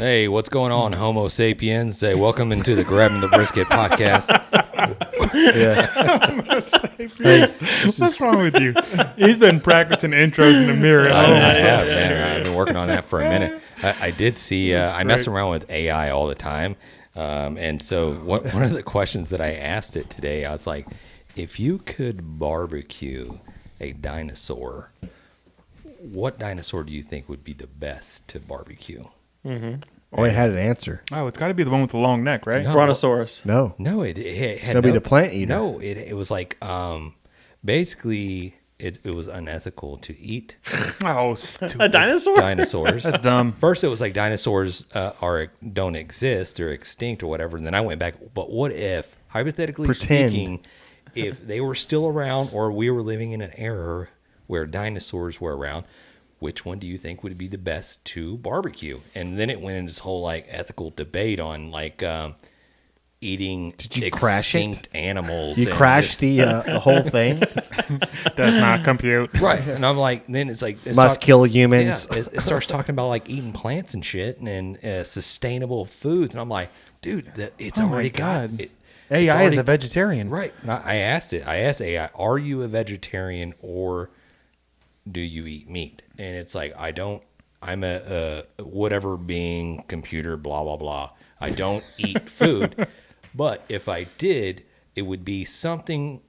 Hey, what's going on, Homo sapiens? Hey, welcome into the Grabbing the Brisket podcast. Homo sapiens. What's wrong with you? He's been practicing intros in the mirror. I have, man. I've been working on that for a minute. I did see, I mess around with AI all the time. And so one of the questions that I asked it today, I was like, if you could barbecue a dinosaur, what dinosaur do you think would be the best to barbecue? Mm-hmm. Oh, I had an answer. Oh, it's got to be the one with the long neck, right? No. Brontosaurus. No. It It's going to be the plant eater. No, it was like, basically, it was unethical to eat Oh, stupid. A dinosaur? dinosaurs. That's dumb. First, it was like dinosaurs don't exist or extinct or whatever. And then I went back. But what if, hypothetically speaking, if they were still around or we were living in an era where dinosaurs were around, which one do you think would be the best to barbecue? And then it went into this whole like ethical debate on like eating extinct animals. You crashed the whole thing? Does not compute. Right. And I'm like, then it's like Must kill humans. Yeah, it starts talking about like eating plants and shit and sustainable foods. And I'm like, dude, it's already got it. AI is a vegetarian. Right. And I asked AI, are you a vegetarian or do you eat meat? And it's like, I'm a whatever being, computer, blah, blah, blah. I don't eat food. But if I did, it would be something,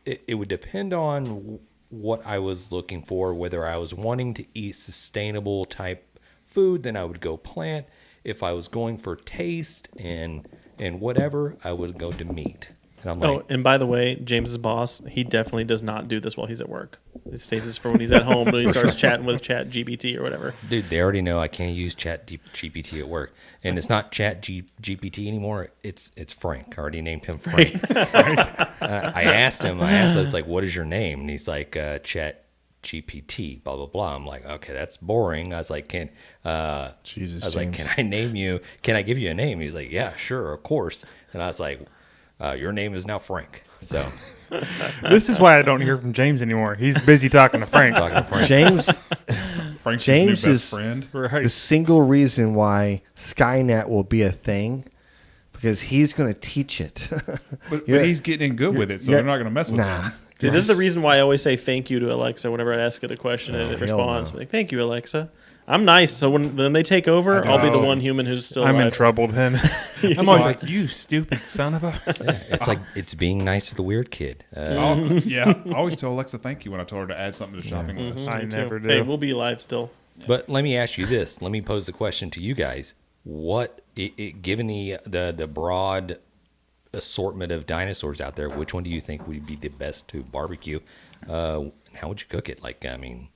it would depend on what I was looking for, whether I was wanting to eat sustainable type food, then I would go plant. If I was going for taste and whatever, I would go to meat. And I'm like, and by the way, James's boss, he definitely does not do this while he's at work. He saves this for when he's at home, when he starts chatting with Chat GPT or whatever. Dude, they already know I can't use Chat GPT at work. And it's not Chat GPT anymore. It's Frank. I already named him Frank. I asked him, I was like, what is your name? And he's like, Chat GPT, blah, blah, blah. I'm like, okay, that's boring. I was like, can I name you? Can I give you a name? He's like, yeah, sure, of course. And I was like, your name is now Frank. So This is why I don't hear from James anymore. He's busy talking to Frank. James Frank's James new is best friend. Right. the single reason why Skynet will be a thing because he's going to teach it. But he's getting good with it, so they're not going to mess with him. See, this is the reason why I always say thank you to Alexa whenever I ask it a question and it hell responds. no. Like, thank you, Alexa. I'm nice, so when they take over, I'll be the one human who's still I'm in alive. trouble then. I'm always like, you stupid son of a... it's like it's being nice to the weird kid. I always tell Alexa thank you when I told her to add something to the shopping list. I Me too. never do. Hey, we'll be alive still. But let me ask you this. Let me pose the question to you guys. Given the broad assortment of dinosaurs out there, which one do you think would be the best to barbecue? How would you cook it? Like, I mean...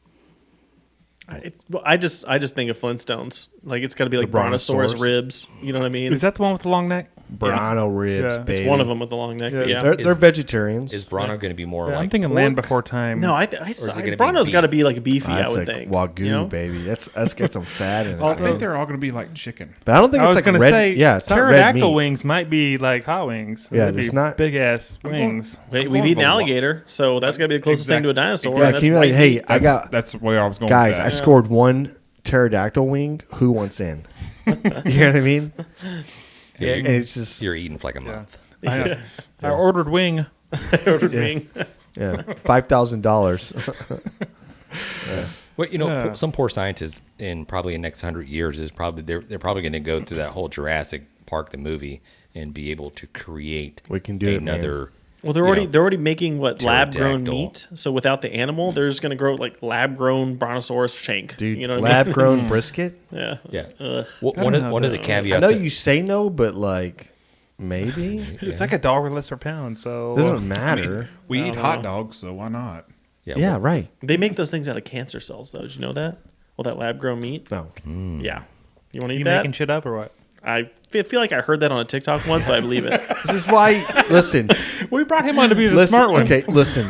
I just think of Flintstones. Like, it's got to be like The Brontosaurus brontosaurus. ribs. You know what I mean? Is that the one with the long neck? Bronto ribs, Yeah. baby. It's one of them with the long neck. Yeah. but yeah. They're vegetarians. Is Bronto going to be more Yeah, like I'm thinking pork? Land Before Time. No, it gonna be Bronto's beef? got to be like beefy, I That's would like think. Wagyu, you know? baby. That's got some fat in it. I think they're all going to be like chicken. But I don't think I it's was like going to red. say, Yeah, it's not red pterodactyl meat. wings might be like hot wings. Yeah, That'd there's be not- big-ass wings. Wait, we've eaten alligator, so that's got to be the closest thing to a dinosaur. Yeah, and can you that's like, white hey, meat. I got That's where I was going guys. with I that. scored one pterodactyl wing. Who wants in? You know what I mean? Yeah, And it's just you're eating for like a month. I ordered wing. Ordered wing. yeah, $5,000. Well, you know, Yeah. some poor scientists in probably the next 100 years they're probably going to go through that whole Jurassic Park the movie and be able to create We can do it, man. another. Well, they're already making lab grown pterodactyl. meat. So without the animal, they're just going to grow like lab grown brontosaurus shank. Dude, you know what I lab mean? grown brisket. Yeah. Yeah. Ugh. One of the I caveats. know you say no, but like maybe It's like $1 less per pound, so... doesn't matter. We eat don't hot know. dogs, so why not? Yeah, right. They make those things out of cancer cells, though. Did you know that? Well, that lab grown meat. No, Yeah. You want to eat You that? making shit up or what? I feel like I heard that on a TikTok once, so I believe it. this is why. Listen, We brought him on to be the listen. smart one. Okay, listen.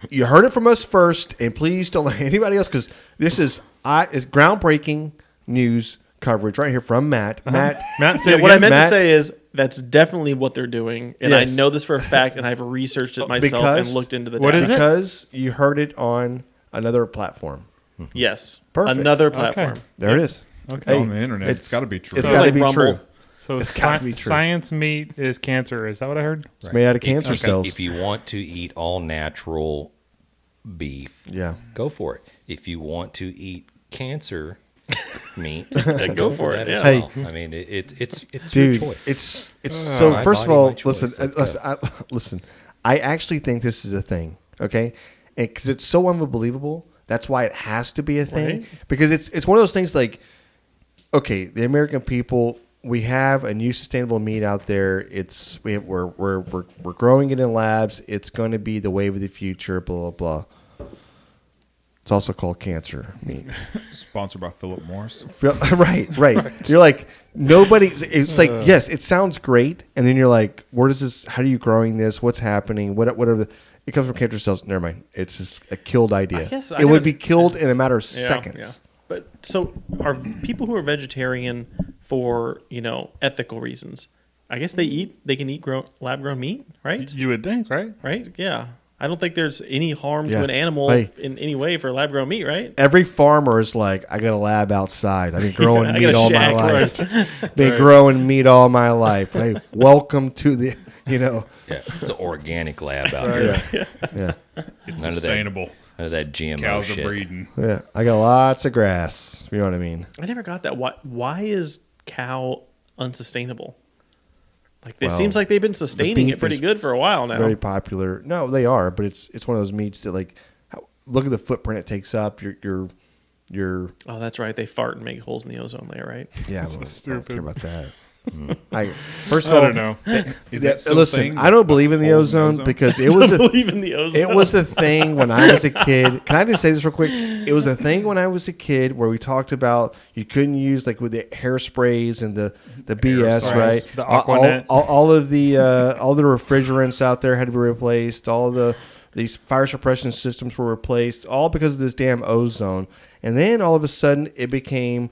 You heard it from us first, and please don't let anybody else because this is groundbreaking news coverage right here from Matt. Matt, say it What I again. meant Matt- to say is that's definitely what they're doing, and Yes. I know this for a fact, and I've researched it myself Because- and looked into the What data. is it? because you heard it on another platform. Yes, Perfect. another platform. There it is. It's Okay. on the internet. It's got to be true. It's Sounds got to like be Rumble. true. So It's gotta be true. science meat is cancer. Is that what I heard? It's made out of cancer If- cells. If you want to eat all natural beef, Yeah. go for it. If you want to eat cancer meat, Then go for that it. as Yeah. well. I mean, it's Dude, your choice. it's so. my First of body, all, my choice. Let's listen. I actually think this is a thing. Okay, because it's so unbelievable. That's why it has to be a thing. Right. Because it's one of those things like, okay, the American people, we have a new sustainable meat out there. We're growing it in labs. It's going to be the wave of the future. Blah blah blah. It's also called cancer meat. Sponsored by Philip Morris. Right. You're like, nobody. It's like, yes, it sounds great, and then you're like, where does this? How are you growing this? What's happening? Whatever. It comes from cancer cells. Never mind. It's just a killed idea. I guess it would be killed in a matter of Yeah, seconds. yeah. But so are people who are vegetarian for, ethical reasons? I guess they can eat lab grown meat, right? You would think, right? Right? Yeah. I don't think there's any harm Yeah. to an animal Hey. in any way for lab grown meat, right? Every farmer is like, I got a lab outside. I've been growing I got meat a all my shack, life. Been growing meat all my life. Hey, welcome to the, yeah, it's an organic lab out here. yeah. It's None of that- sustainable. None of that GMO Cows shit. are breeding. Yeah. I got lots of grass. You know what I mean? I never got that. Why is cow unsustainable? Like it Well, seems like they've been sustaining beef it pretty is good for a while now. Very popular. No, they are, but it's one of those meats that like, look at the footprint it takes up. Your Oh, that's right. They fart and make holes in the ozone layer, right? yeah. So Well, I don't stupid. care about that. First of I all, don't know. Is that still a listen, thing? I don't believe in the Holes in the ozone ozone? because it was a Believe in the ozone. it was a thing when I was a kid. Can I just say this real quick? It was a thing when I was a kid where we talked about you couldn't use like with the hairsprays and the BS, Aerosols, right? the Aquanet. All of the refrigerants out there had to be replaced. All of these fire suppression systems were replaced, all because of this damn ozone. And then all of a sudden, it became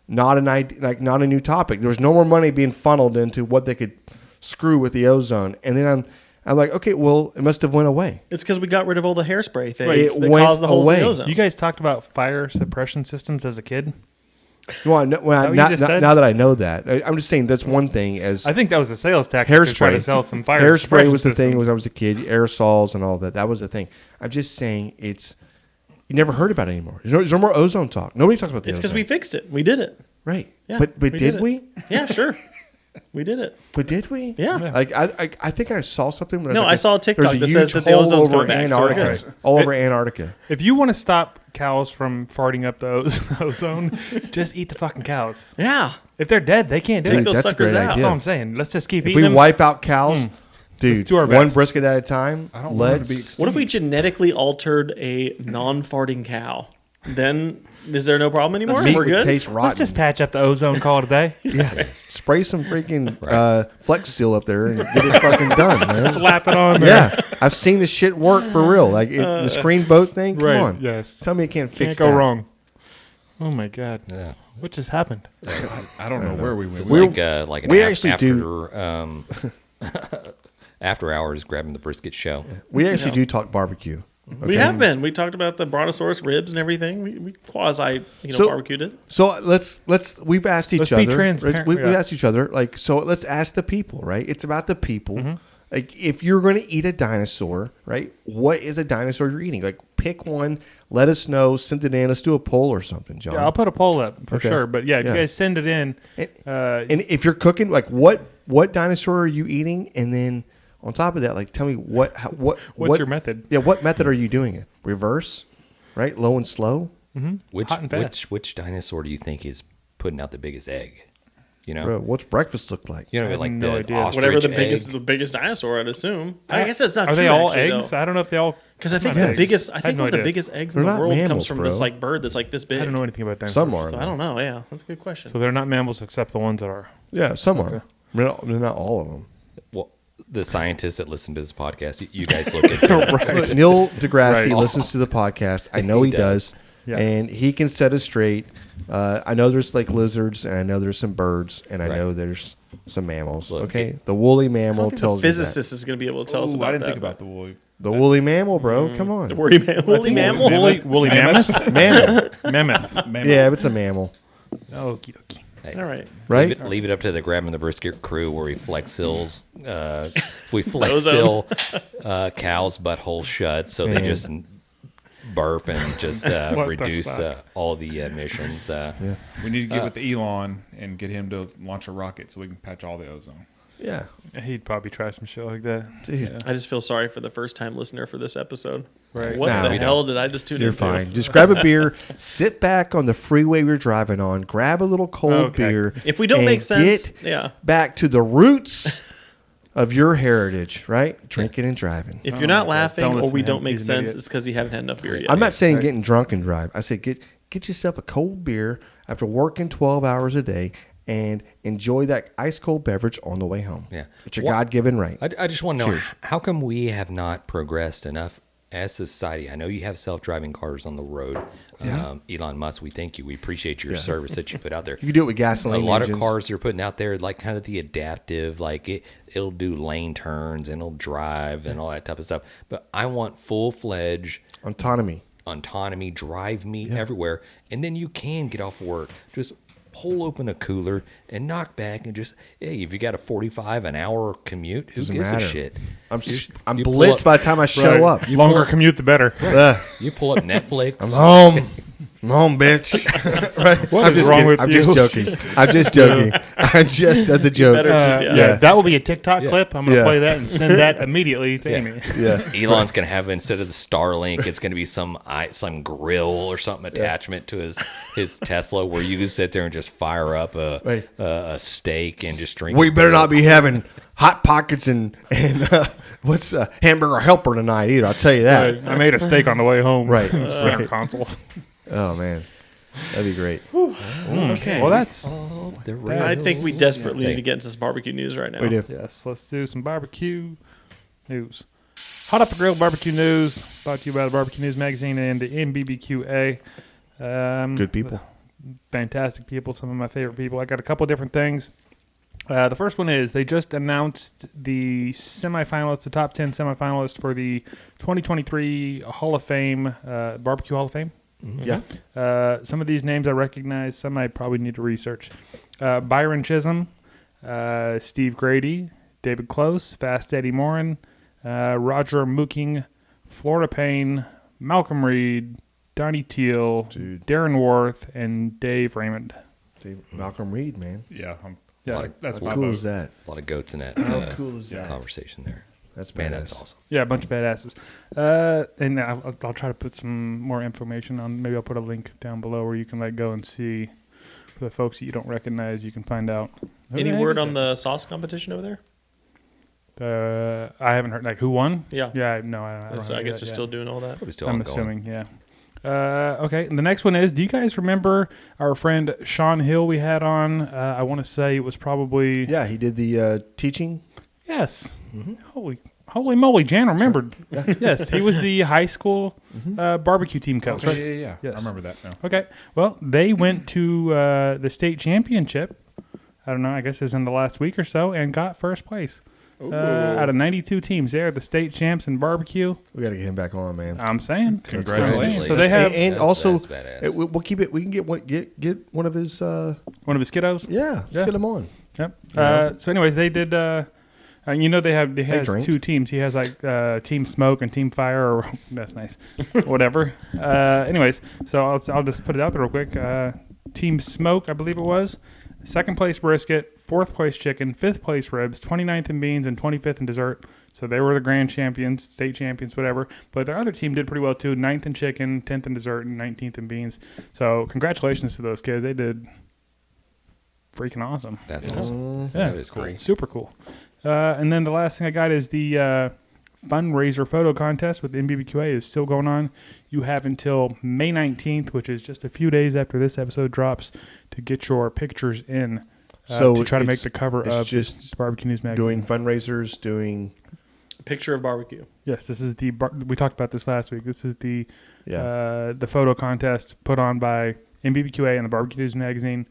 not not a new topic. There was no more money being funneled into what they could screw with the ozone. And then I'm like, okay, well, it must have went away. It's because we got rid of all the hairspray things It that went caused the holes in away. the ozone. You guys talked about fire suppression systems as a kid. You want to know, that what you just said? now that I know that, I'm just saying that's one thing. As I think that was a sales tactic to try to hairspray, sell some fire hairspray suppression was the thing systems. when I was a kid. Aerosols and all that. That was the thing. I'm just saying you never heard about it anymore. There's no more ozone talk. Nobody talks about the It's because ozone. we fixed it. We did it. Right. Yeah, but we did it. we? Yeah, sure. We did it. But did we? Yeah. Like I think I saw something. When No, I I saw a TikTok there's that says huge that the hole ozone's over coming back, so we're Antarctica, good. all over Antarctica. If you want to stop cows from farting up the ozone, just eat the fucking cows. Yeah. If they're dead, they can't do Take it. those that's a suckers great out. That's idea. all I'm saying. Let's just keep If eating we them. wipe out cows, dude, Let's do our one best. brisket at a time. I don't want it to be Let's. extinct. What if we genetically altered a non-farting cow? Then is there no problem anymore? Meat We're would good. taste rotten. Let's just patch up the ozone call today. Yeah, spray some freaking Flex Seal up there and get it fucking done, man. Slap it on there. Yeah, I've seen this shit work for real. Like the screen boat thing. Come Right, on, yes. Tell me it can't fix Can't go that. wrong. Oh my god. Yeah. What just happened? I don't know where we went. It's with like an we af- actually after after hours grabbing the brisket show. We actually do talk barbecue. We have been. We talked about the brontosaurus ribs and everything. We quasi So- barbecued it. So let's we've asked each Let's other. be transparent, We've yeah. asked each other like so. Let's ask the people, right? It's about the people. Mm-hmm. Like if you're going to eat a dinosaur, right? What is a dinosaur you're eating? Like pick one. Let us know. Send it in. Let's do a poll or something, John. Yeah, I'll put a poll up for Okay. sure. But yeah, if Yeah. you guys send it in, And if you're cooking, like what dinosaur are you eating? And then on top of that, like tell me what what's your method? Yeah, what method are you doing it? Reverse, right? Low and slow. Which Hot and fast. which dinosaur do you think is putting out the biggest egg? You know, Bro, what's breakfast look like? you know, I have like no the idea. ostrich Whatever the egg. biggest dinosaur, I'd assume. I guess that's not Are true. they all actually, eggs? though. I don't know if they all. Because I think Yes. the biggest, I had think no one of the idea. biggest eggs They're in the not world mammals, comes from this bro. like bird that's like this big. I don't know anything about dinosaurs. Some are. So I don't know. Yeah, that's a good question. So they're not mammals except the ones that are. Yeah, some are. They're not all of them. Well, the scientists that listen to this podcast, you guys look at them. Look, Neil deGrasse Right. listens to the podcast. I know he does. Yeah. And he can set us straight. I know there's like lizards, and I know there's some birds, and I Right. know there's some mammals. Look, okay, the woolly I mammal don't think tells the me that. physicist is going to be able to tell us Ooh, about I didn't that. think about the woolly. The woolly mammal, bro. Come on, The woolly mammal. Woolly mammoth? mammal. Mammoth. Yeah, if it's a mammal. Okie dokie. Hey, All right. Right? Leave it up to the grabbing the brisket crew where we flex seals. We flex seal cows' buttholes shut so they Man. just burp and just the reduce fuck? all the emissions. We need to get with Elon and get him to launch a rocket so we can patch all the ozone. Yeah. He'd probably try some shit like that. Dude. I just feel sorry for the first-time listener for this episode. Right. What Nah, the we hell did I just tune You're into? fine. Just grab a beer, sit back on the freeway you're driving on, grab a little cold Okay. beer. If we don't and make sense, get yeah. back to the roots of your heritage, right? Drinking and driving. If you're not my God. laughing Don't or listen we to don't him. make He's an sense, idiot. it's because you haven't had enough beer yet. I'm not saying getting drunk and drive. I said get yourself a cold beer after working 12 hours a day and enjoy that ice cold beverage on the way home. Yeah. It's your What- God-given right. I just want to know, Cheers. how come we have not progressed enough as a society? I know you have self-driving cars on the road. Yeah. Elon Musk, we thank you. We appreciate your service that you put out there. You can do it with A gasoline lot engines. of cars they're putting out there, like kind of the adaptive, like it'll do lane turns and it'll drive and all that type of stuff. But I want full-fledged Autonomy. drive me everywhere, and then you can get off work, just pull open a cooler and knock back and just, hey, if you got a 45 an hour commute, who Doesn't gives matter. a shit? I'm you pull blitzed up- by the time I show up. Longer commute, the better. Ugh, You pull up Netflix. I'm home. I'm home, bitch. Right? What I'm is just wrong kidding. with I'm you? just joking. I'm just joking. I'm just as a joke. Better to- Yeah, that will be a TikTok clip. I'm going to Yeah. play that and send that immediately to Amy. Yeah. Elon's gonna have, instead of the Starlink, it's gonna be some grill or something attachment to his Tesla, where you can sit there and just fire up a steak and just drink. We better not be having hot pockets and what's hamburger helper tonight either. I'll tell you that. I made a steak on the way home. Right. Center Right. console. Oh man, that'd be great. Okay. Well, that's I think we desperately need to get into this barbecue news right now. We do. yes. Let's do some barbecue news. Hot up the grill barbecue news brought to you by the Barbecue News Magazine and the NBBQA. Good people. Fantastic people. Some of my favorite people. I got a couple different things. The first one is they just announced the semifinalists, the top 10 semifinalists for the 2023 Hall of Fame, Barbecue Hall of Fame. Yeah. Some of these names I recognize. Some I probably need to research. Byron Chism, Steve Grady, David Klose, Fast Eddie Morin, Roger Mooking, Florida Payne, Malcolm Reed, Donnie Teal, Dude. Darren Worth, and Dave Raymond. Malcolm Reed, man. Yeah, Yeah, that's How my cool vote. is that? a lot of goats in that How cool is that? conversation there. That's Man, badass. that's awesome. yeah, a bunch of badasses. And I'll try to put some more information on. Maybe I'll put a link down below where you can go and see. For the folks that you don't recognize, you can find out. Who Any the heck word is on the sauce competition over there? that? I haven't heard who won. Yeah. Yeah, no, I don't So know I guess that they're yet. still doing all that. Probably still I'm ongoing. assuming, yeah. Okay, and the next one is, do you guys remember our friend Sean Hill we had on? I want to say it was probably... Yeah, he did the teaching. Yes. Holy moly, Jan remembered. Yes, he was the high school barbecue team coach. Yeah. Yes. I remember that now. Okay, well, they went to the state championship. I don't know, I guess it's in the last week or so, and got first place. Out of 92 teams, they are the state champs in barbecue. We got to get him back on, man. I'm saying. Congratulations. So they have and That's- also that's badass. we'll keep it. We can get one of his. one of his kiddos. Yeah, let's Yeah. get him on. Yep. So, anyways, they did. They has drink. two teams. He has Team Smoke and Team Fire. Or that's nice. Whatever. Anyways, so I'll just put it out there real quick. Team Smoke, I believe it was. Second place brisket, fourth place chicken, fifth place ribs, 29th in beans, and 25th in dessert. So they were the grand champions, state champions, whatever. But their other team did pretty well too. 9th in chicken, 10th in dessert, and 19th in beans. So congratulations to those kids. They did freaking awesome. That's awesome. Yeah, That is great. Super cool. And then the last thing I got is the Funraiser photo contest with NBBQA is still going on. You have until May 19th, which is just a few days after this episode drops, to get your pictures in to try to make it's- the cover it's of just the Barbecue News Magazine. doing fundraisers, doing Picture of barbecue. Yes, this is the we talked about this last week. This is the yeah. the photo contest put on by NBBQA and the Barbecue News Magazine,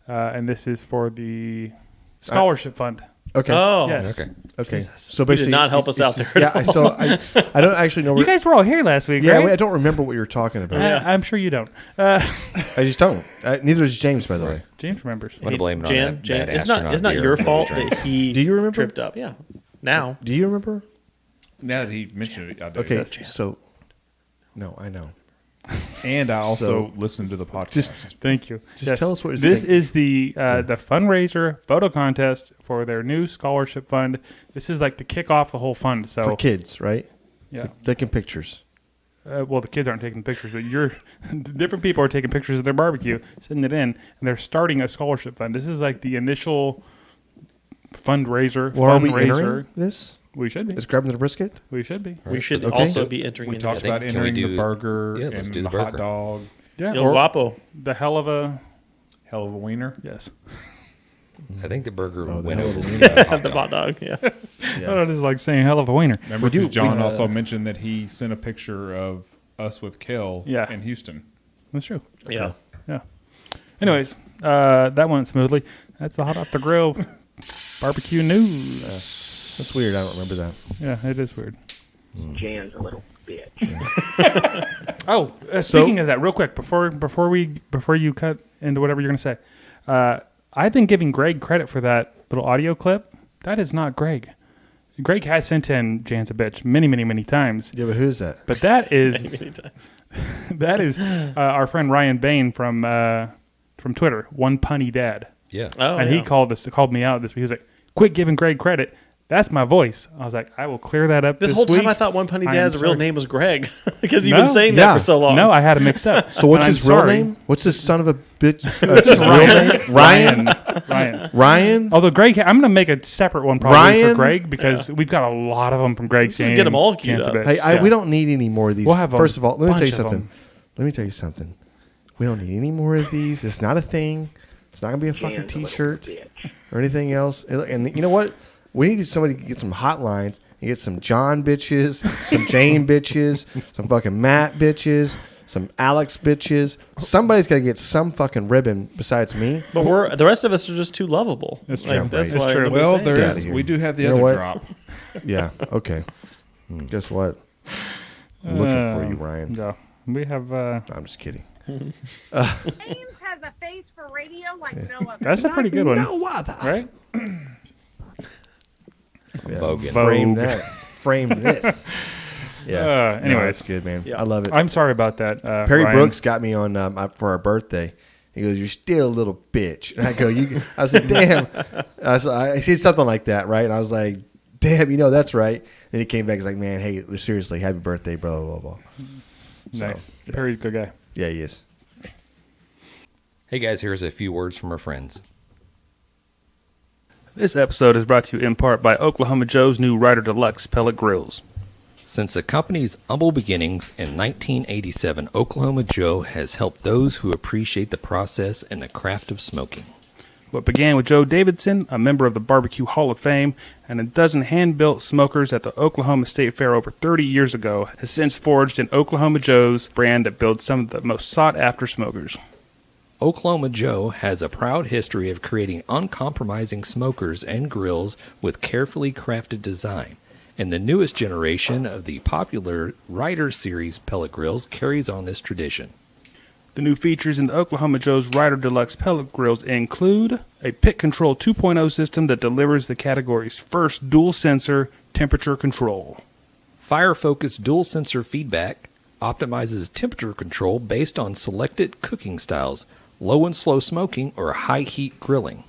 and this is for the scholarship fund. Okay. Oh, Yes. Okay. Okay. Jesus. So You did basically, not help us out it's- there Yeah. at all. I don't actually know. You guys were all here last week, yeah, right? I don't remember what you were talking about. I'm sure you don't. I just don't. Neither does James, by the way. James remembers. I'm gonna blame it on that bad It's astronaut not beer your that we fault drank. that he Do you remember? tripped up. Yeah. Now. Do you remember? Now that he mentioned it, I do. Okay. So, no, I know. And I also So- listened to the podcast. Just Thank you. Just tell us what it's this saying. is the fundraiser photo contest for their new scholarship fund. This is like to kick off the whole fund. So for kids, right? yeah. Taking pictures. Well, the kids aren't taking pictures, but different people are taking pictures of their barbecue, sending it in, and they're starting a scholarship fund. This is like the initial fundraiser. Well, are we fundraiser. entering this? We should be. Is grabbing the brisket? We should be. We should Okay. also be entering we into talked it. think- about can we entering do- the burger yeah, and let's do the, the hot burger. dog. Yeah. Il Or Guapo. the hell of a Hell of a wiener. yes. I think the burger Oh, the went hell over of a The hot dog. Yeah. I don't just like saying hell of a wiener. Remember, We do- because John we- also mentioned that he sent a picture of us with Kel Yeah. in Houston. That's true. Yeah. Yeah. Anyways, that went smoothly. That's the hot off the grill barbecue news. That's weird. I don't remember that. Yeah, it is weird. Jan's a little bitch. Oh, speaking of that, real quick before you cut into whatever you're going to say, I've been giving Greg credit for that little audio clip. That is not Greg. Greg has sent in Jan's a bitch many times, Yeah, but who's that? but that is Many times. that is our friend Ryan Bain from Twitter, One Punny Dad, Yeah. Oh, and yeah. he called me out this. He was like, "Quit giving Greg credit. That's my voice." I was like, "I will clear that up." This This whole time week. I thought One Punny I am Dad's real sorry. name was Greg because you've No. been saying Yeah. that for so long. No, I had it mixed up. So what's And I'm his real sorry. name? What's this son of a bitch? His real name? Ryan. Ryan. Ryan. Although Greg, I'm going to make a separate one probably Ryan? for Greg because we've got a lot of them from Greg. Let's just get 'em all queued up. Hey, we don't need any more of these. We'll have a First of all, let me tell you bunch of something. them. Let me tell you something. We don't need any more of these. It's not a thing. It's not gonna be a fucking Jan's a little T-shirt bitch. or anything else. And you know what? We need somebody to get some hotlines and get some John bitches, some Jane bitches, some fucking Matt bitches, some Alex bitches. Somebody's got to get some fucking ribbon besides me. But the rest of us are just too lovable. That's Like, true. That's It's why true. nobody's Well, saying there it. outta is. here. We do have the You know other what? drop. Yeah. Okay. Guess what? I'm looking for you, Ryan. No, we have. I'm just kidding. Ames has a face for radio like no other. That's a pretty good one, No other. right? Yeah. Bogan. Frame Vogue. that. Frame this. Yeah. No, Anyways, that's good, man. Yeah. I love it. I'm sorry about that. Perry Ryan. Brooks got me on for our birthday. He goes, "You're still a little bitch," and I go, "You." I said, "Damn." I said something like that, right? And I was like, "Damn, that's right." And he came back. He's like, "Man, hey, seriously, happy birthday, blah blah blah." Nice. So, Perry's a good guy. Yeah, he is. Hey guys, here's a few words from our friends. This episode is brought to you in part by Oklahoma Joe's new Ryder Deluxe pellet grills. Since the company's humble beginnings in 1987, Oklahoma Joe has helped those who appreciate the process and the craft of smoking. What began with Joe Davidson, a member of the Barbecue Hall of Fame, and a dozen hand-built smokers at the Oklahoma State Fair over 30 years ago, has since forged an Oklahoma Joe's brand that builds some of the most sought-after smokers. Oklahoma Joe has a proud history of creating uncompromising smokers and grills with carefully crafted design, and the newest generation of the popular Ryder Series pellet grills carries on this tradition. The new features in the Oklahoma Joe's Ryder Deluxe pellet grills include a Pit Control 2.0 system that delivers the category's first dual-sensor temperature control. Fire-focused dual sensor feedback optimizes temperature control based on selected cooking styles, low and slow smoking, or high heat grilling.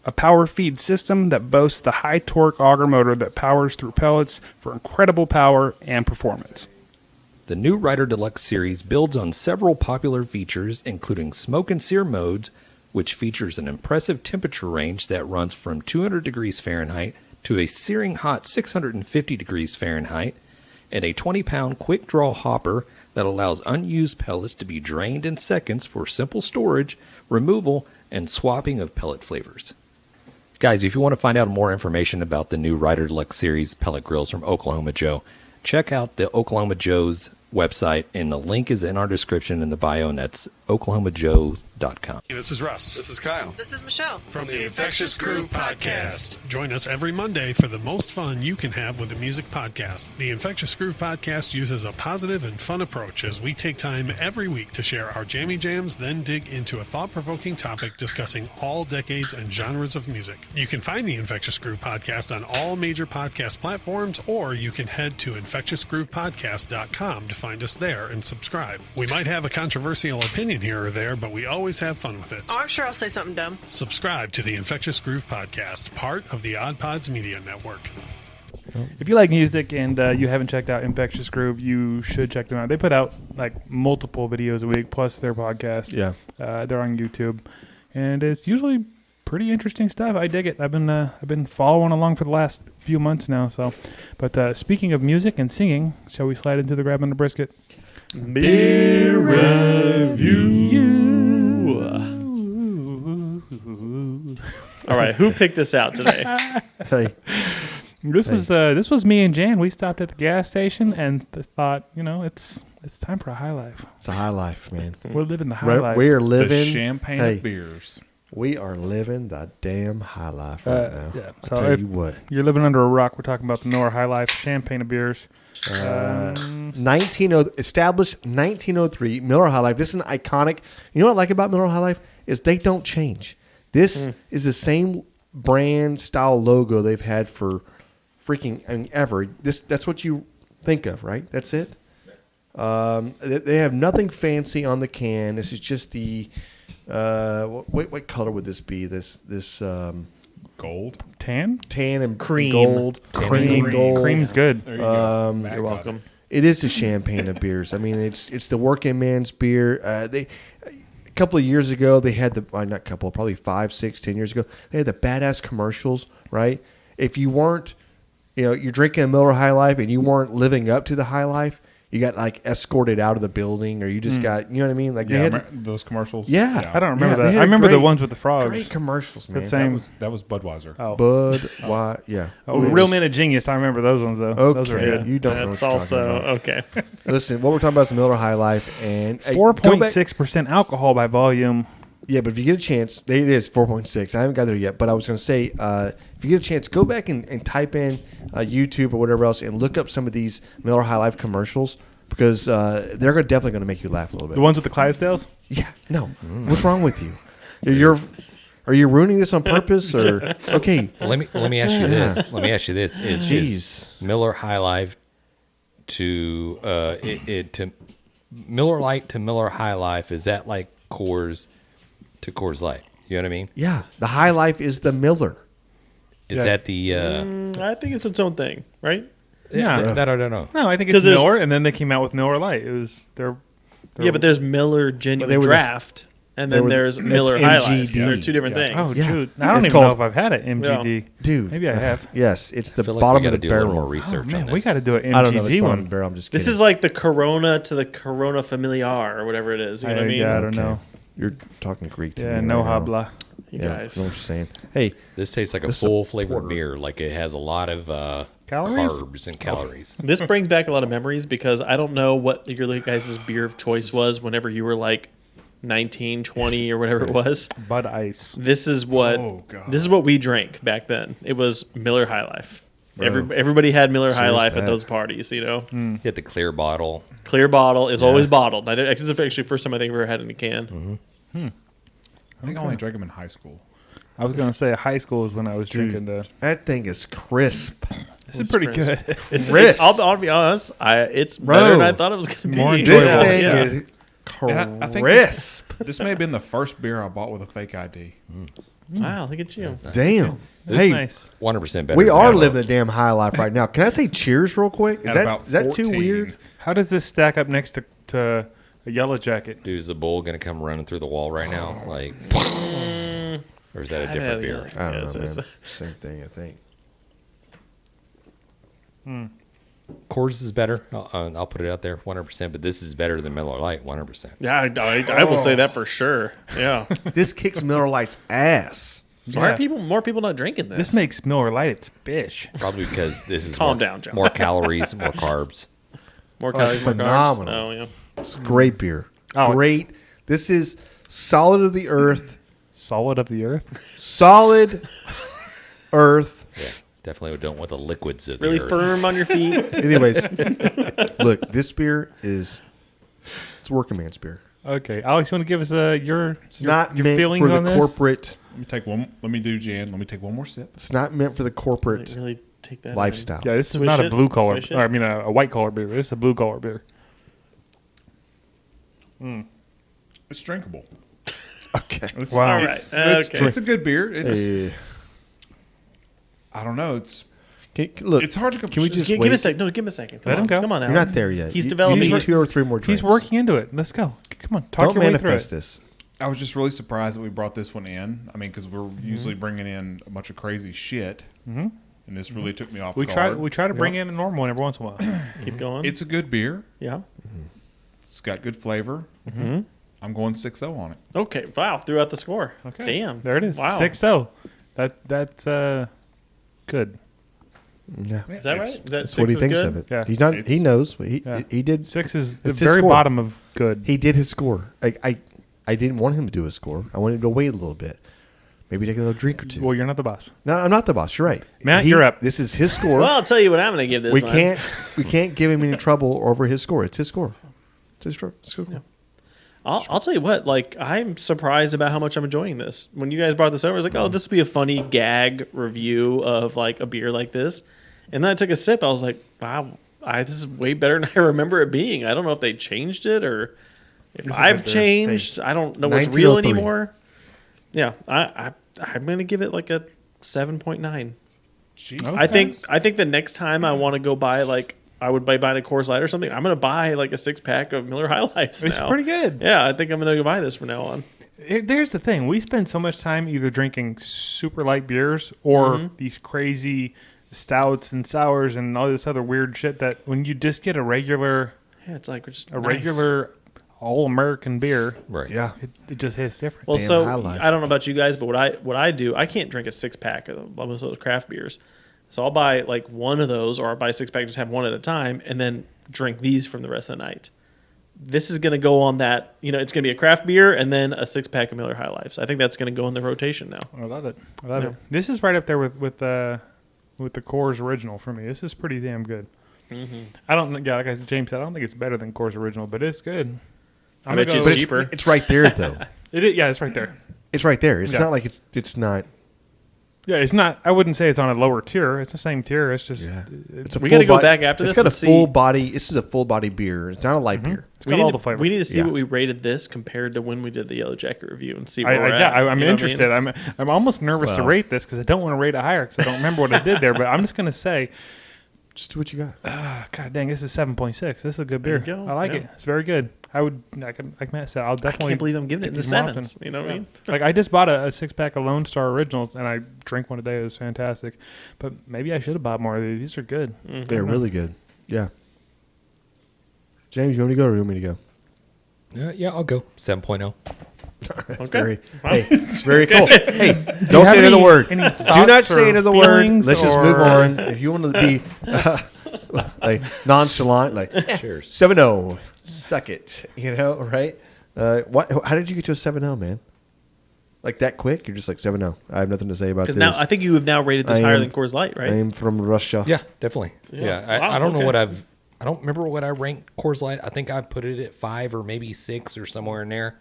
A power feed system that boasts the high torque auger motor that powers through pellets for incredible power and performance. The new Ryder Deluxe series builds on several popular features, including smoke and sear modes, which features an impressive temperature range that runs from 200 degrees Fahrenheit to a searing hot 650 degrees Fahrenheit, and a 20-pound quick draw hopper that allows unused pellets to be drained in seconds for simple storage, removal, and swapping of pellet flavors. Guys, if you want to find out more information about the new Ryder Deluxe series pellet grills from Oklahoma Joe, check out the Oklahoma Joe's website, and the link is in our description in the bio, and that's OklahomaJoe.com. This is Russ. This is Kyle. This is Michelle. From the Infectious Groove Podcast. Join us every Monday for the most fun you can have with a music podcast. The Infectious Groove Podcast uses a positive and fun approach as we take time every week to share our jammy jams, then dig into a thought-provoking topic discussing all decades and genres of music. You can find the Infectious Groove Podcast on all major podcast platforms, or you can head to infectiousgroovepodcast.com to find us there and subscribe. We might have a controversial opinion here or there, but we always have fun with it. Oh, I'm sure I'll say something dumb. Subscribe to the Infectious Groove Podcast, part of the Odd Pods Media Network. If you like music and you haven't checked out Infectious Groove, you should check them out. They put out like multiple videos a week plus their podcast. Yeah. They're on YouTube, and it's usually pretty interesting stuff. I dig it. I've been following along for the last few months now. So, but speaking of music and singing, shall we slide into the grab and the brisket? Beer review. All right, who picked this out today? Hey, This was me and Jan. We stopped at the gas station and thought, it's time for a high life. it's a high life, man. We're living the high life. We are The living champagne hey, of beers. we are living the damn high life right now. yeah. I So tell if- you what. You're living under a rock. We're talking about the Nora High Life champagne of beers. 1900 established 1903 Miller High Life. This is an iconic. You know what I like about Miller High Life is they don't change. This is the same brand style logo they've had for freaking ever. That's what you think of, right? That's it. They have nothing fancy on the can. This is just the what color would this be? This Gold. Tan? tan and Cream. gold, Tan cream and gold. Cream's good. There you go. Matt You're got welcome. It is the champagne of beers. I mean, it's the working man's beer. A couple of years ago, they had probably 5, 6, 10 years ago, they had the badass commercials, right? If you weren't, you're drinking a Miller High Life and you weren't living up to the High Life, you got like escorted out of the building, or you just got, you know what I mean? Like Yeah, they had, remember those commercials. yeah. I don't remember they that. had I remember the great- ones with the frogs. Great commercials, man. That same. That was Budweiser. Oh, Bud, why? Yeah. Real Men of Genius. I remember those ones though. Those are Okay, good. you don't know That's what you're also talking about. okay. Listen, what we're talking about is Miller High Life, and hey, go back- 4.6% alcohol by volume. Yeah, but if you get a chance, it is 4.6. I haven't got there yet, but I was going to say, if you get a chance, go back and type in YouTube or whatever else and look up some of these Miller High Life commercials, because they're definitely going to make you laugh a little bit. The ones with the Clydesdales? Yeah, no. What's wrong with you? Are you ruining this on purpose, or okay? Well, let me ask you this. Let me ask you this: Is Jeez. Miller High Life to to Miller Lite to Miller High Life? Is that like Coors to Coors Light? You know what I mean? Yeah, the High Life is the Miller. Is Yeah. that the? I think it's its own thing, right? Yeah. That I don't know. No, I think 'Cause it's there's- Miller, and then they came out with Miller Lite. It was their Yeah, but there's Miller they Genuine were the- Draft, and then were the- there's it's Miller High Life. MGD. They're two different Yeah. things. Oh, Yeah. shoot. I don't It's even know called- if I've had it, MGD. Dude. Maybe I have. Yes, it's the I feel like bottom we of got the to do a little barrel. more Oh, research man, on this. we got to do an I don't know. It's MGD bottom of one. the barrel. I'm just This kidding. is like the Corona to the Corona Familiar or whatever it is. You know what I mean? Yeah, I don't Okay. know. You're talking Greek to Yeah, me no right now. habla. You Yeah, guys. I know what you're saying. Hey, This tastes like a This is a full flavored porter. beer. Like it has a lot of Calories? carbs and calories. This brings back a lot of memories because I don't know what your guys' beer of choice was whenever you were like 19, 20 or whatever it was. Bud Ice. This is what Oh, God. this is what we drank back then. It was Miller High Life. Bro. Everybody had Miller High Cheers Life to at that. those parties, you know. You get the clear bottle. Clear bottle is always bottled. This is actually the first time I think we ever had it in a can. I think I only drank them in high school. I was going to say high school is when I was drinking the. that thing is crisp. This is pretty crisp. good. Crisp. I'll be honest. It's Bro. better than I thought it was going to be. More This enjoyable. thing Yeah. is And I think crisp. This may have been the first beer I bought with a fake ID. Wow, look at you. Damn. This Hey, is nice. 100% better. we than are Miller. living a damn high life right now. Can I say cheers real quick? At about Is that too 14. weird? How does this stack up next to a Yellow Jacket? Dude, is the bull gonna come running through the wall right now? Like, or is that a different beer? I don't Yes, know, it's- man. Same thing, I think. Coors is better. I'll put it out there, 100%. But this is better than Miller Lite, 100%. Yeah, I will say that for sure. Yeah. This kicks Miller Lite's ass. Why Yeah. are more people not drinking this? This makes Miller Lite its fish. Probably because this is Calm more, down, Joe. more calories, more carbs. more Oh, calories, it's more phenomenal. carbs. Oh yeah. It's great beer. Oh, it's- Great. This is solid of the earth. Solid of the earth. Solid earth. Yeah, definitely don't want the liquids of Really the earth. firm on your feet. Anyways, look, this beer it's working man's beer. Okay, Alex, you want to give us your Not your meant feelings for the on this? corporate. Let me take one. Let me do Jan. Let me take one more sip. It's not meant for the corporate Really take that lifestyle. Yeah, this is Swish not a it, blue collar. swish it. Or, I mean, a white collar beer. This is a blue collar beer. It's drinkable. Okay. It's, Wow. All It's, right. it's, Okay. it's a good beer. It's. Hey, I don't know. It's. look, It's hard to. can we just Give wait? me a second. No, give him a second. Come Let on. him go. Come on, You're Alex. not there yet. He's You developing. need 2 or 3 more drinks. He's working into it. Let's go. Come on, talk Don't your way through manifest it. this. I was just really surprised that we brought this one in. I mean, because we're usually bringing in a bunch of crazy shit, and this really took me off We guard. try to bring in a normal one every once in a while. Keep going. It's a good beer. Yeah. It's got good flavor. I'm going 6-0 on it. Okay. Wow. Threw out the score. Okay, Damn. there it is. Wow. 6-0. That's good. Yeah. Is that right? It's- Is that That's 6 what he is thinks good? of it. Yeah. He's not. He It's- knows. But Yeah. he did. 6 is the It's his very score. bottom of good. He did his score. I didn't want him to do his score. I wanted him to wait a little bit. Maybe take another drink or two. Well, you're not the boss. No, I'm not the boss. You're right. Matt, you're up. This is his score. Well, I'll tell you what I'm going to give this we one. can't give him any trouble over his score. It's his score. It's his score. I'll tell you what, like, I'm surprised about how much I'm enjoying this. When you guys brought this over, I was like, oh, this will be a funny gag review of, like, a beer like this. And then I took a sip. I was like, wow, this is way better than I remember it being. I don't know if they changed it or if I've changed. I don't know what's real 1903. anymore. Yeah, I'm going to give it, like, a 7.9. I think the next time I want to go buy, like, I would buy a Coors Light or something. I'm going to buy like a 6-pack of Miller High Lifes now. It's pretty good. Yeah, I think I'm going to go buy this from now on. There's the thing. We spend so much time either drinking super light beers or these crazy stouts and sours and all this other weird shit that when you just get a regular all-American beer, Right. Yeah. it just hits different. Well, Damn so High Life. I don't know about you guys, but what I do, I can't drink a 6-pack of most of those craft beers. So I'll buy like one of those, or I'll buy a 6-pack, just have one at a time, and then drink these from the rest of the night. This is going to go on that, it's going to be a craft beer and then a 6-pack of Miller High Life. So I think that's going to go in the rotation now. I love it. This is right up there with the Coors Original for me. This is pretty damn good. I don't, like James said, I don't think it's better than Coors Original, but it's good. I bet you But it's cheaper. it's right there though. It is, yeah, it's right there. It's right there. It's Yeah. not like it's not. Yeah, it's not. I wouldn't say it's on a lower tier. It's the same tier. It's just Yeah. It's a We full gotta go body- back after this It's got a and see- full body. This is a full body beer. It's not a light beer. it's got all the flavor. We need to see Yeah. what we rated this compared to when we did the Yellow Jacket review and see where we're I'm at. You know what I mean? interested. I'm almost nervous to Well. rate this because I don't want to rate it higher because I don't remember what I did there. But I'm just going to say, Just do what you got. God dang, this is 7.6. This is a good beer. There you go. I like Yeah. it. It's very good. Like Matt said, I'll I definitely. can't believe I'm giving it in the get these more often. sevens. You know what I mean? Like I just bought a 6-pack of Lone Star Originals and I drank one today. It was fantastic. But maybe I should have bought more of these. These are good. They're really good. Yeah. James, you want me to go or you want me to go? Yeah, I'll go 7.0. Okay. Very, Wow. hey, very cool. Hey, Do don't you have say another word. any Do thoughts not say or another word. feelings Let's just or- move on. If you want to be like nonchalant, like Cheers. 7-0, suck it. Right? How did you get to a 7-0, man? Like that quick? You're just like 7-0. I have nothing to say about Because this. now I think you have now rated this I higher am- than Coors Light, right? I am from Russia. Yeah, definitely. Yeah, Wow, I don't know okay. what I don't remember what I ranked Coors Light. I think I put it at 5 or maybe 6 or somewhere in there.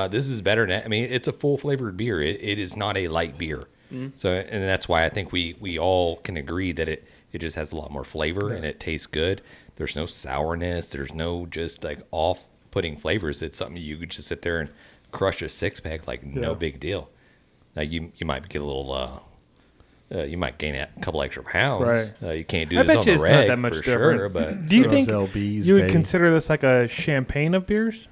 This is better than, I mean, it's a full flavored beer. It is not a light beer. So, and that's why I think we all can agree that it just has a lot more flavor and it tastes good. There's no sourness. There's no just like off-putting flavors. It's something you could just sit there and crush a 6-pack like no big deal. Now you might get a little, you might gain a couple extra pounds. Right. You can't do I this bet on you the it's not reg that much for different. sure. But Do you Those think LBs, you would baby. consider this like a champagne of beers?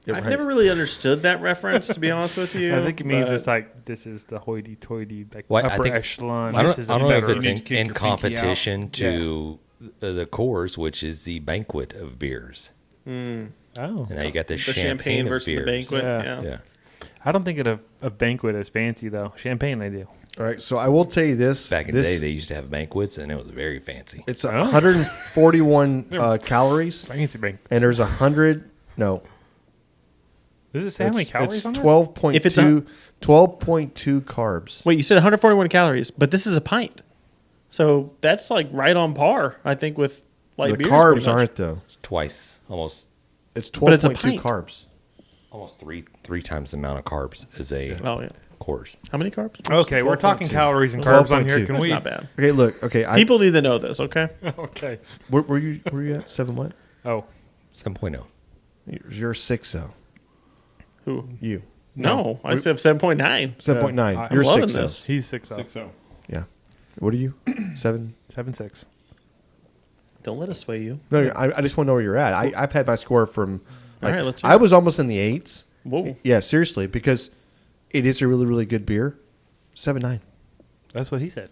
Yeah, I've right. never really understood that reference, to be honest with you. I think it means but- it's like this is the hoity-toity, like Well, I upper think- echelon. I This don't, is I don't know if better. it's You need to kick in your pinky out. competition to the Coors, which is the banquet of beers. Oh, And now you got the, the champagne of versus the beers. banquet. Yeah. Yeah. Yeah. I don't think of banquet as fancy though. Champagne, I do. All right, so I will tell you this. Back in this, the day, they used to have banquets, and it was very fancy. It's 141 calories, Fancy banquet. and there's 100. No, Does it say how many calories It's on this? 12.2 carbs. Wait, you said 141 calories, but this is a pint. So that's like right on par, I think, with light The beers. carbs pretty much. aren't though. It's twice, almost It's But it's a 12.2 pint. carbs. three times the amount of carbs as a Oh, yeah. course. How many carbs? Okay, we're talking 12.2. calories and carbs on 12.2. here. Can That's we? not bad. Okay, look. Okay, People need to know this, okay? Okay. where were you at? 7 what? Oh, 7.0. You're 6 though. Who? You. No, I said 7.9. 7.9. I'm You're loving 6 though. this. he's 6'0". 6-0. Yeah. What are you? 7? 7'6". Don't let us sway you. No, I just want to know where you're at. I've had my score from. All Like, right, let's hear I it. was almost in the 8s. Whoa. Yeah, seriously, because it is a really, really good beer. 7.9. That's what he said.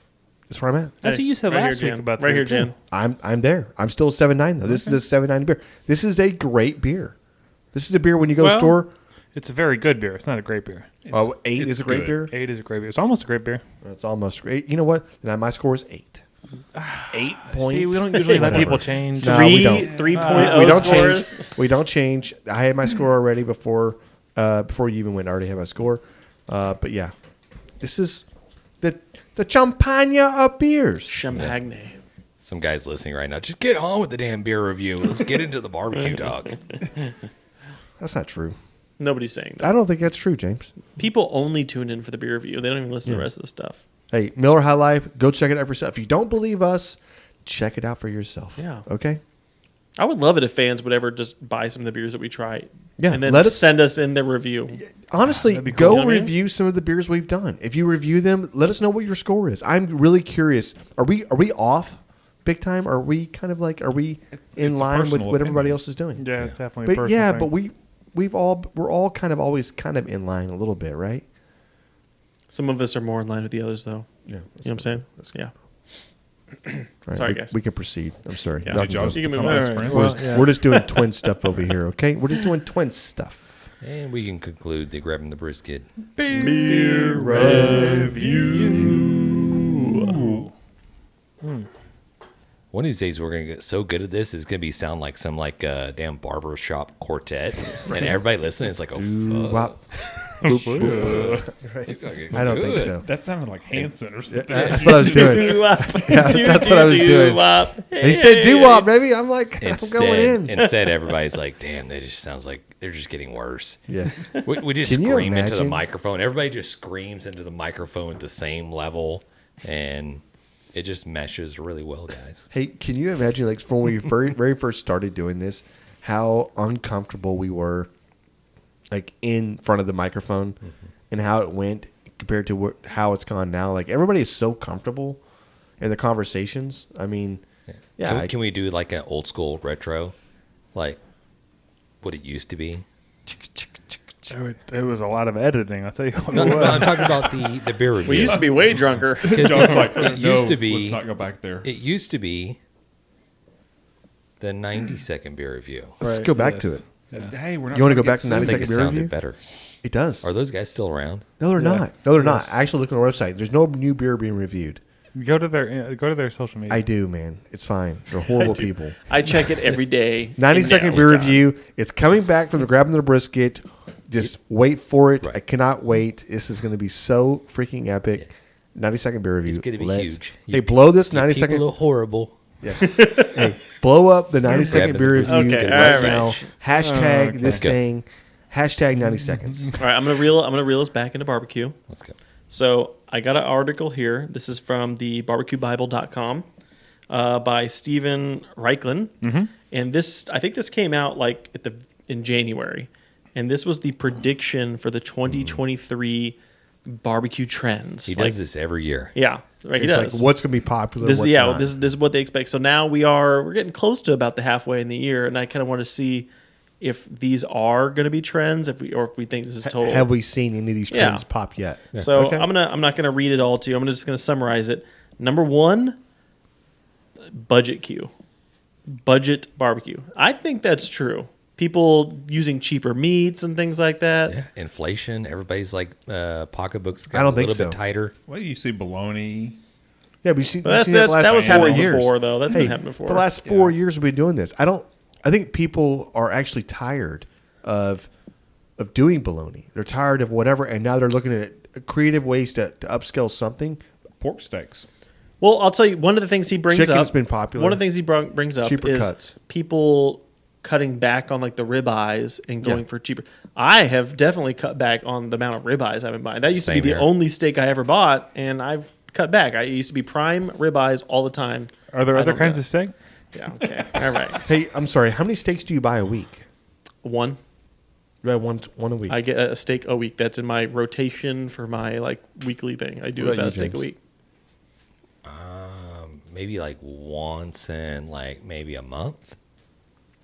That's where I'm at. That's what you said right last here, week Jan. about the right beer, here, too. Jan. I'm there. I'm still 7.9 though. This is a 7.9 beer. This is a great beer. This is a beer when you go to the store. It's a very good beer. It's not a great beer. 8 is a great good. beer. 8 is a great beer. It's almost a great beer. It's almost great. You know what? Then my score is 8. 8 points. See, we don't usually let Whatever. people change. No, we don't. 3.0 we don't scores. change. We don't change. I had my score already before you even went. I already had my score. But yeah, this is the champagne of beers. Champagne. Some guys listening right now, just get on with the damn beer review. Let's get into the barbecue talk. That's not true. Nobody's saying that. I don't think that's true, James. People only tune in for the beer review. They don't even listen to the rest of the stuff. Hey, Miller High Life, go check it out for yourself. If you don't believe us, check it out for yourself. Yeah. Okay. I would love it if fans would ever just buy some of the beers that we try. Yeah, And then let us- send us in their review. Honestly, that'd be go cool. You know what I mean? review some of the beers we've done. If you review them, let us know what your score is. I'm really curious. Are we off big time? Are we kind of like, are we in it's a line with personal what everybody opinion. else is doing? Yeah, it's definitely a But personal yeah, thing. but we're all kind of always kind of in line a little bit, right? Some of us are more in line with the others, though. Yeah. You know what I'm saying? Yeah. Right, Sorry, we, guys. We can proceed. I'm sorry. Yeah. Y'all Did can y'all go. You can move become on. best All right. friends? Well, yeah. We're just doing twin stuff over here, okay? We're just doing twin stuff. And we can conclude the grabbing the brisket. Beer One of these days, we're gonna get so good at this, it's gonna be sound like some damn barber shop quartet, and everybody listening is like, "Oh, Wop. fuck. I don't think so. That sounded like Hanson or something. That's what I was doing. That's what I was doing. He said doo wop, baby. I'm like, I'm going in. Instead, everybody's like, "Damn, that just sounds like they're just getting worse." Yeah. We just Can you scream into the imagine? microphone. Everybody just screams into the microphone at the same level, and it just meshes really well, guys. Hey, can you imagine, like, when we very first started doing this, how uncomfortable we were, like, in front of the microphone, and how it went compared to how it's gone now? Like, everybody is so comfortable in the conversations. I mean, yeah. Can we do like an old school retro, like what it used to be? It was a lot of editing. I'll tell you what No, it no, was. I'm talking about the beer review. We used to be way drunker. John's like, it no, used to be. let's not go back there. It used to be the 90-second beer review. let's Right, go back yes. to it. Hey, we're not. You wanna trying go back get to I sued. think 90-second it beer sounded review? better. It does. Are those guys still around? No, they're Yeah. not. No, they're not. Yes. I actually looked on their website. There's no new beer being reviewed. Go to their social media. I do, man. It's fine. They're horrible people. I check it every day. 90-second No. beer review. It's coming back from the grabbing the brisket. Just wait for it. Right. I cannot wait. This is going to be so freaking epic. 90-second bear review. It's going to be Let's- huge. Hey, blow this You 90-second. people are horrible. Yeah. Hey, blow up the 90-second beer review Okay, right all right. now. Hashtag Okay. this Go. thing. Hashtag 90 seconds. All right, I'm gonna reel us back into barbecue. Let's go. So I got an article here. This is from the barbecuebible.com by Stephen Reichlin. And I think this came out like in January. And this was the prediction for the 2023 barbecue trends. He does this every year. Yeah, right. He It's does. like what's going to be popular. This, what's yeah, not. this is what they expect. So now we're getting close to about the halfway in the year, and I kind of want to see if these are going to be trends, if we think this is total. Have we seen any of these Yeah. trends pop yet? So Okay. I'm not gonna read it all to you. I'm just gonna summarize it. Number one, budget queue, budget barbecue. I think that's true. People using cheaper meats and things like that. Yeah, inflation. Everybody's like pocketbooks got I don't a think little bit so. tighter. Well, you see bologna. Yeah, we've seen, But we've seen it the last that was 4 happening years. before, though. That's Hey, been happening before. The last 4 years we've been doing this. I think people are actually tired of of doing bologna. They're tired of whatever, and now they're looking at creative ways to upscale something. Pork steaks. Well, I'll tell you, one of the things he brings Chicken's up. been popular. One of the things he brings up Cheaper is cuts. people cutting back on like the ribeyes and going for cheaper. I have definitely cut back on the amount of ribeyes I've been buying. That used to Same be the here. only steak I ever bought, and I've cut back. I used to be prime ribeyes all the time. Are there I other don't kinds know. of steak? Yeah. Okay. All right. Hey, I'm sorry. How many steaks do you buy a week? One. You buy one a week. I get a steak a week. That's in my rotation for my like weekly thing. I do What about about a you, steak a James? week. Maybe like once in like maybe a month.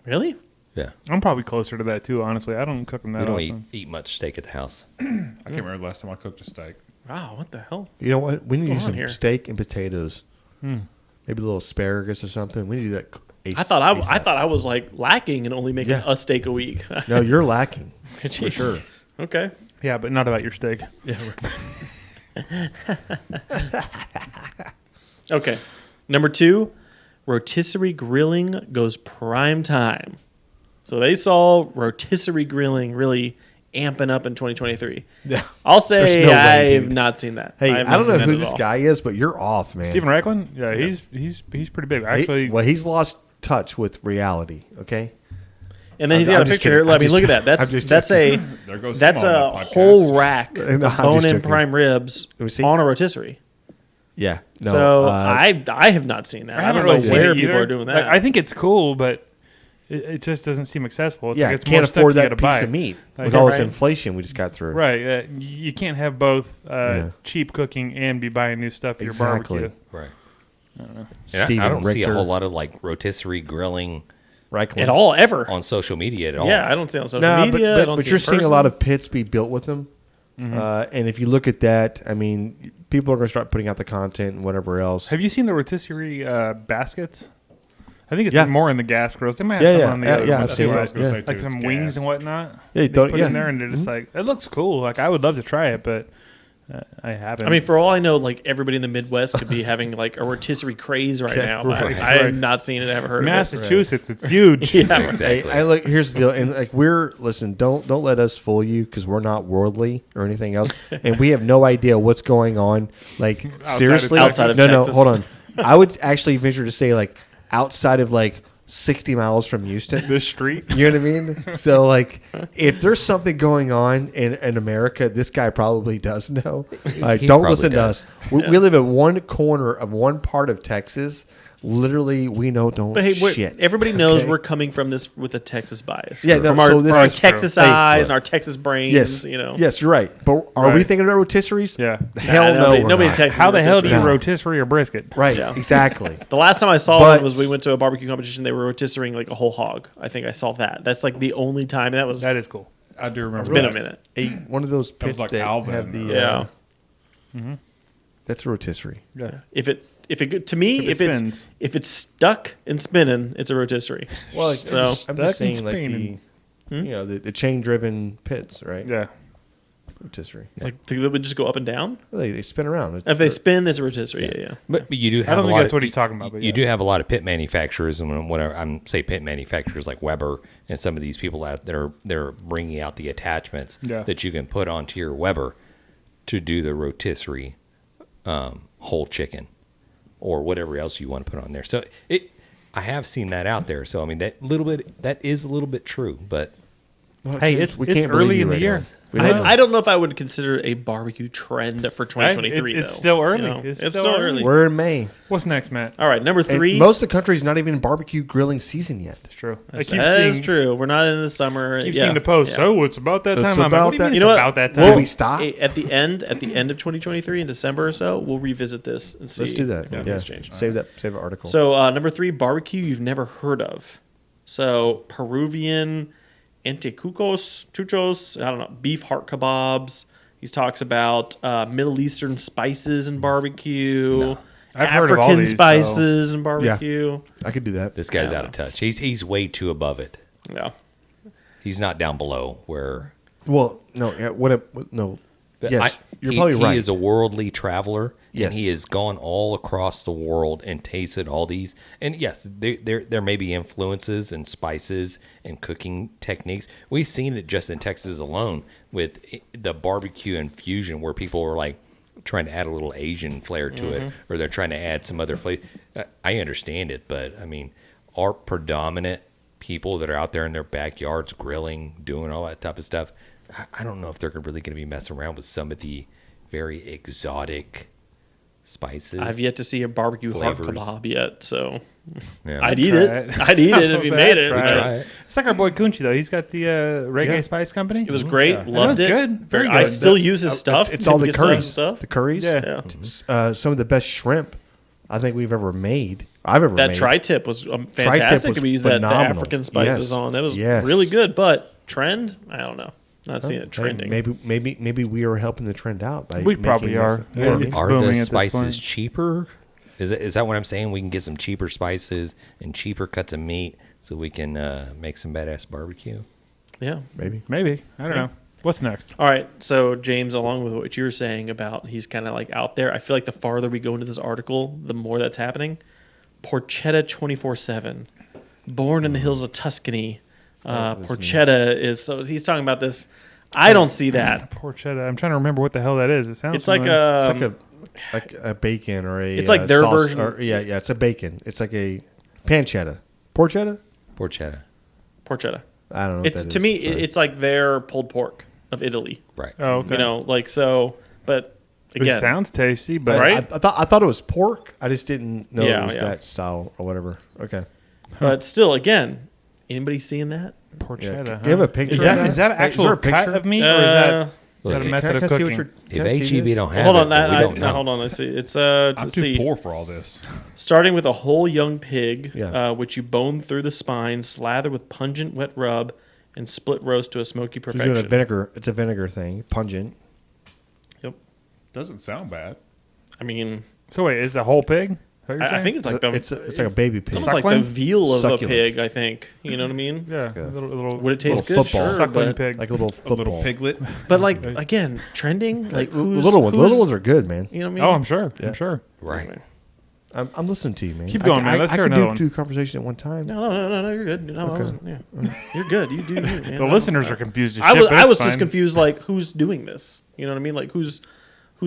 Really? Yeah. I'm probably closer to that too. Honestly, I don't cook them that We don't often. eat much steak at the house. I can't remember the last time I cooked a steak. Wow. What the hell? You know what? We need to do What's going some on here? steak and potatoes. Maybe a little asparagus or something. We need to do that. I thought I was like lacking and only making Yeah. a steak a week. No, you're lacking. Jeez. sure. Okay. Yeah, but not about your steak. Okay. Number 2, rotisserie grilling goes prime time. So they saw rotisserie grilling really amping up in 2023. Yeah. I'll say There's no way, I've dude. not seen that. Hey, have I not don't know seen that who at this all. guy is, but you're off, man. Stephen Reichlin? Yeah, he's pretty big. Actually, He's lost touch with reality. Okay. And then he's I'm got a just picture. kidding. Let I'm me just look at that. kidding. I'm just That's a There goes that's Tim on a the podcast. whole rack No, of I'm just bone-in joking. prime ribs Let me see. on a rotisserie. Yeah. No. So uh, I have not seen that. I haven't don't know really seen where it people either. are doing that. Like, I think it's cool, but it just doesn't seem accessible. It's yeah, like it's can't more stuff afford you that gotta piece buy. of meat Like, with all this right. inflation we just got through. Right. You can't have both Yeah. cheap cooking and be buying new stuff for your Exactly. barbecue. Right. Steven I don't see a Richter. whole lot of like rotisserie grilling Reichlin. at all ever. on social media at all. Yeah, I don't see it on social No, media. I but, don't but see you're it in seeing a lot person. of pits be built with them. And if you look at that, I mean, people are going to start putting out the content and whatever else. Have you seen the rotisserie baskets? I think it's Yeah. more in the gas grills. They might have Yeah, some yeah, on the yeah, other yeah, ones I've That's too, seen what I that. was going to say, too. like It's some gas. wings and whatnot. Yeah, They don't- put yeah. in there, and they're just like, it looks cool. Like I would love to try it, but I haven't. I mean, for all I know, like everybody in the Midwest could be having like a rotisserie craze right now. But right, I have right. not seen it. I haven't heard Massachusetts, it's huge. of it. Yeah, Exactly. I look. Here's the deal, and like listen. Don't let us fool you because we're not worldly or anything else, and we have no idea what's going on. Like seriously, Outside of no, Texas. hold on. I would actually venture to say like outside of like 60 miles from Houston. This street. You know what I mean? So, like, if there's something going on in America, this guy probably does know. He Don't probably listen to does. us. We live in one corner of one part of Texas. Literally, we don't But hey, shit. everybody knows Okay? we're coming from this with a Texas bias. Yeah, no, from our, so this from our is Texas true. Hey, eyes look. and our Texas brains. Yes, You know. yes, you're right. But are we Right. thinking about rotisseries? Yeah. Hell no, nobody, we're nobody in not. Texas. How the hell do you No. rotisserie or brisket? Right, Yeah. exactly. The last time I saw But- one was we went to a barbecue competition. They were rotisserieing like a whole hog. I think I saw that. That's like the only time. And that was That is cool. I do remember. it's been a that. minute. One of those pits like that Alvin have the Yeah. that's a rotisserie. Yeah. If it to me If it spins. if it's stuck and spinning, it's a rotisserie. Well, like, So- I'm Duck just and saying like spinning. the chain driven pits, right? Yeah. Rotisserie. Like they would just go up and down. Well, they spin around. If they spin, it's a rotisserie. Yeah. But you do have I don't a think lot that's of, what he's talking about, but you do yes. have a lot of pit manufacturers, and when I'm say pit manufacturers like Weber and some of these people out that are they're bringing out the attachments Yeah. that you can put onto your Weber to do the rotisserie whole chicken or whatever else you want to put on there. So I have seen that out there. So I mean that is a little bit true, but Hey, it's we can't early believe in you the right year. now. We don't know. I don't know if I would consider it a barbecue trend for 2023. It's though. still early. You know, It's it's still still early. early. We're in May. What's next, Matt? All right, number And 3. most of the country's not even barbecue grilling season yet. It's true. I That keep is seeing, true. We're not in the summer. keep Yeah. seeing the post. Yeah. Oh, it's about that It's time. I'm like, about what do you that- mean You it's know what? about that Will time? we stop? At the end of 2023 in December or so, we'll revisit this and see. Let's do that. if Yeah. anything's changed. Save an article. So number 3, barbecue you've never heard of. So Peruvian anticuchos, chuchos, I don't know, beef heart kebabs. He talks about Middle Eastern spices in barbecue. I've heard of all African these, so- spices in barbecue. I could do that. this guy's Yeah. out of touch. He's way too above it. Yeah. He's not down below where. Well, no. Yeah, no. But Yes. You're probably right. He is a worldly traveler, Yes. and he has gone all across the world and tasted all these. And yes, there may be influences and spices and cooking techniques. We've seen it just in Texas alone with the barbecue infusion, where people are like trying to add a little Asian flair to it, or they're trying to add some other flavor. I understand it, but I mean, our predominant people that are out there in their backyards grilling, doing all that type of stuff, I don't know if they're really going to be messing around with some of the very exotic spices. I've yet to see a barbecue heart flavors. kebab yet, so Yeah. I'd eat try it. it. I'd eat it if you made it. Try but Try it. It's like our boy Kunchi though. He's got the reggae Yeah. spice company. It was great. It Loved was it. good. Very I good. still use his stuff. It's all the Gets stuff and curries. stuff. The curries. Yeah. Some of the best shrimp I think we've ever made. I've ever That made. tri-tip was Tri-tip fantastic. was We used that the phenomenal. African spices Yes. on. That was Yes. really good. But trend, I don't know. Not seeing it trending. Maybe we are helping the trend out. By We making probably this- are. You know what I Yeah, mean? it's Are booming the at this spices point. cheaper? Is that what I'm saying? We can get some cheaper spices and cheaper cuts of meat so we can make some badass barbecue. Yeah. Maybe. Maybe. I don't know. What's next? All right. So, James, along with what you were saying about he's kind of like out there, I feel like the farther we go into this article, the more that's happening. Porchetta 24/7. Born in the hills of Tuscany. Porchetta is, so he's talking about this. I don't see that. Porchetta. I'm trying to remember what the hell that is. It sounds It's like familiar. It's like a bacon or a. It's like their sauce, version. Or, yeah, it's a bacon. It's like a pancetta. Porchetta? Porchetta. Porchetta. I don't know. It's what that to is. me, Sorry. it's like their pulled pork of Italy. Right. Oh, okay. You know, like so. But It again, sounds tasty, but Right? I thought it was pork. I just didn't know Yeah, it was yeah. that style or whatever. Okay. but still, again, anybody seeing that? porchetta. Do huh? you have a picture? Is of that is that an Hey, actual there a cut picture? of meat, or is that Look, a can method of Can I see cooking? what you're? If can I see HEB this? don't have Hold it, on, then we don't know. hold on. Let's see. It's I'm let's too see. poor for all this. Starting with a whole young pig, Yeah. which you bone through the spine, slather with pungent wet rub, and split roast to a smoky She's doing a perfection. vinegar. It's a vinegar thing. Pungent. Yep. Doesn't sound bad. I mean, So wait, is the whole pig? Is that what you're I saying? think it's like the It's like a baby pig. it's almost like the Suckling? veal of Succulent. a pig. I think you know what I mean. yeah, Yeah. a little Would it taste Little good? football. Sure, suckling but, pig. Like a little A football. little piglet. but like again, trending. Like The who's, little ones. The who's- little ones are good, man. You know what I mean? Oh, I'm sure. I'm sure. Right. I'm listening to you, man. Keep going, man. Let's I hear could another do one. two conversations at one time. No, you're good. No, I Okay. wasn't, yeah. You're good. You do you, man. The listeners are confused as I shit. was but I it's was fine. just confused. Like who's doing this? You know what I mean? Like who's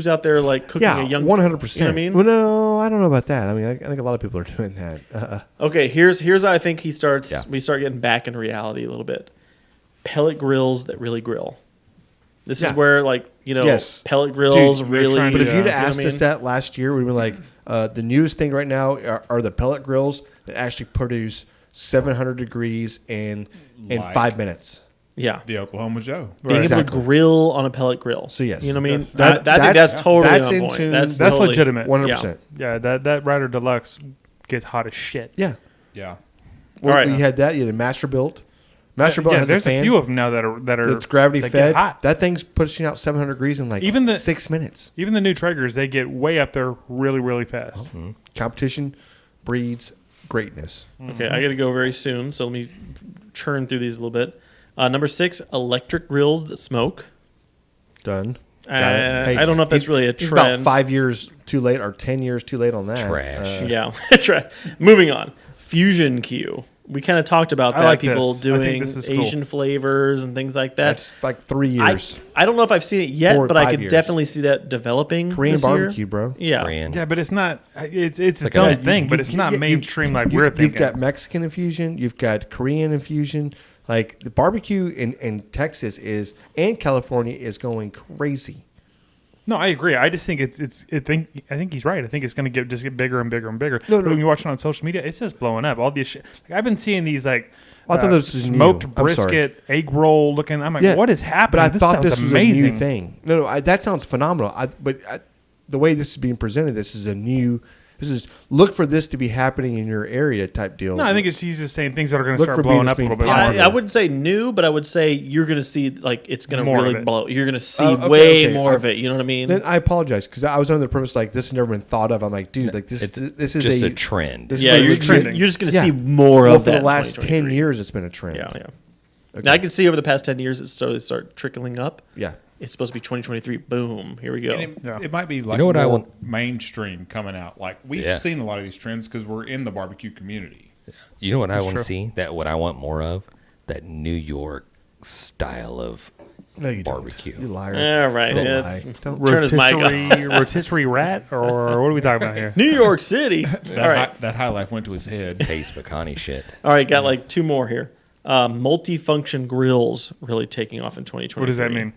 out there like cooking Yeah, a young 100%. You know what I mean? Well, no, I don't know about that. I mean, I think a lot of people are doing that. Okay, here's how I think he starts. Yeah. We start getting back in reality a little bit. Pellet grills that really grill. This is Yeah. where like Yes. pellet grills Dude, they're really. trying But to- if Yeah. you'd You know asked what I us mean? that last year, we'd be like, the newest thing right now are the pellet grills that actually produce 700 degrees in Like 5 minutes. Yeah. The Oklahoma Joe. Being able Exactly. to grill on a pellet grill. So, yes. You know what I mean? That's- I think that's totally that's on in point. tune. That's That's totally, legitimate. 100%. Yeah, that Rider Deluxe gets hot as shit. Yeah. Yeah. All right. You had that. You had a Masterbuilt. Masterbuilt Yeah, has there's a fan a few of them now that are that's gravity that fed. Get hot. That thing's pushing out 700 degrees in like Even the- 6 minutes. Even the new Traegers, they get way up there really, really fast. Competition breeds greatness. Okay, I got to go very soon, so let me churn through these a little bit. Number 6, electric grills that smoke. Done. Got it. Hey, I don't know if that's he's- really a He's about trend. 5 years too late or 10 years too late on that. Trash. Yeah, that's right. Moving on. Fusion Q. We kind of talked about I that. like People this. I think doing this is cool. Asian flavors and things like that. That's like 3 years. I don't know if I've seen it yet, 4 or but I 5 could years. definitely see that developing. Korean this year. barbecue, bro. Yeah. Korean. Yeah, but it's not. It's its like own a- thing, but it's not mainstream like we're thinking. You've got Mexican infusion. You've got Korean infusion. Like the barbecue in Texas and California is going crazy. No, I agree. I just think I think he's right. I think it's going to get bigger and bigger and bigger. No, But no. when you watch it on social media, it's just blowing up. All these shit. Like I've been seeing these like I thought this was smoked new. I'm sorry. brisket, egg roll looking. I'm like, Yeah, what is happening? But I thought this sounds was amazing. a new thing. No, that sounds phenomenal. The way this is being presented, this is a new. This is look for this to be happening in your area type deal. No, I think he's just saying things that are going to Look start for blowing beans up a being little bit. popular. more. I wouldn't say new, but I would say you're going to see like it's going to More of really it. blow. You're going to see Okay, way okay. more of it. You know what I mean? Then I apologize because I was under the premise like this has never been thought of. I'm like, dude, like this is Just a trend. This yeah, is you're legit- trending. You're just going to Yeah. see more Well, of for that. the in last 10 2023. years, it's been a trend. Yeah, yeah. Okay. Now I can see over the past 10 years it slowly start trickling up. Yeah. it's supposed to be 2023. Boom, here we go. And it might be like know what I more want- mainstream coming out. Like we've seen a lot of these trends because we're in the barbecue community. You know what I want to true. see? That what I want more of? That New York style of No, you barbecue. don't. You liar. All right, Don't it's- lie. Don't- turn his mic off. Rotisserie rat, or what are we talking about here? New York City. All right, That high life went to his head. Pace Pecani shit. all right. Got like two more here. Multifunction grills really taking off in 2023. What does that mean?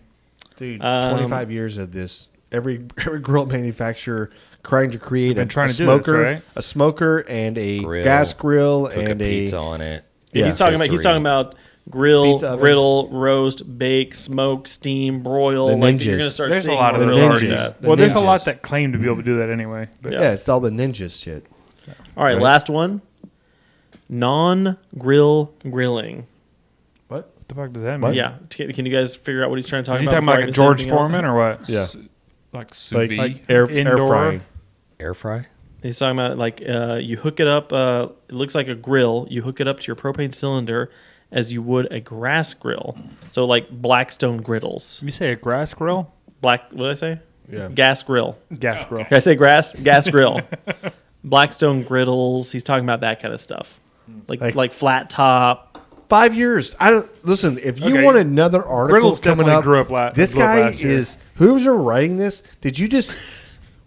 Dude, 25 years of this. Every grill manufacturer trying to create been trying a to do this, smoker, right? a smoker, and a Grill, gas grill, Cook and a a pizza on it. Yeah, he's talking about grill, Pizza ovens. griddle, roast, bake, smoke, steam, broil. The like you're ninjas. gonna start There's a seeing lot of more those like already. that. The Well, there's a lot ninjas. that claim to be able to do that anyway. But Yeah. Yeah, it's all the ninjas shit. All right, Right. last one. Non-grill grilling. What? what the fuck does that mean? What? Yeah, can you guys figure out what he's trying to talk Is he about? talking about before I like a even say George anything else? Foreman or what? Yeah. Like sous vide. Like air Indoor? frying. Air fry? He's talking about like you hook it up. It looks like a grill. You hook it up to your propane cylinder as you would a grass grill. So like Blackstone griddles. You say a grass grill? What did I say? Yeah. Gas grill. Gas grill. Did I say grass? Gas grill. Blackstone griddles. He's talking about that kind of stuff. Like flat top. 5 years. I don't listen. If you Okay. want another article Griddles coming definitely up, grew up this grew up guy last year. is whoever's writing this. Did you just?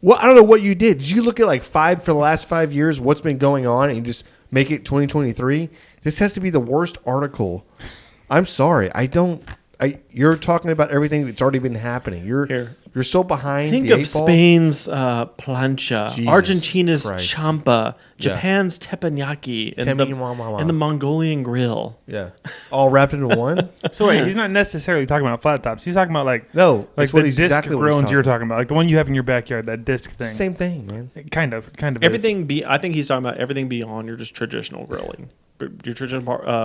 Well, I don't know what you did. Did you look at like for the last 5 years? What's been going on, and you just make it 2023? This has to be the worst article. I'm sorry. You're talking about everything that's already been happening. You're so behind. Think the of eight ball. Spain's plancha, Jesus Argentina's Christ. champa, Yeah. Japan's teppanyaki, and Teppanyaki. the Mongolian grill. Yeah, all wrapped into one. So wait, he's not necessarily talking about flat tops. He's talking about like No, like that's the what he's disc exactly what he's grills you're talking talking about, like the one you have in your backyard, that disc thing. Same thing, man. Kind of. Is. Everything I think he's talking about everything beyond your just traditional grilling, your traditional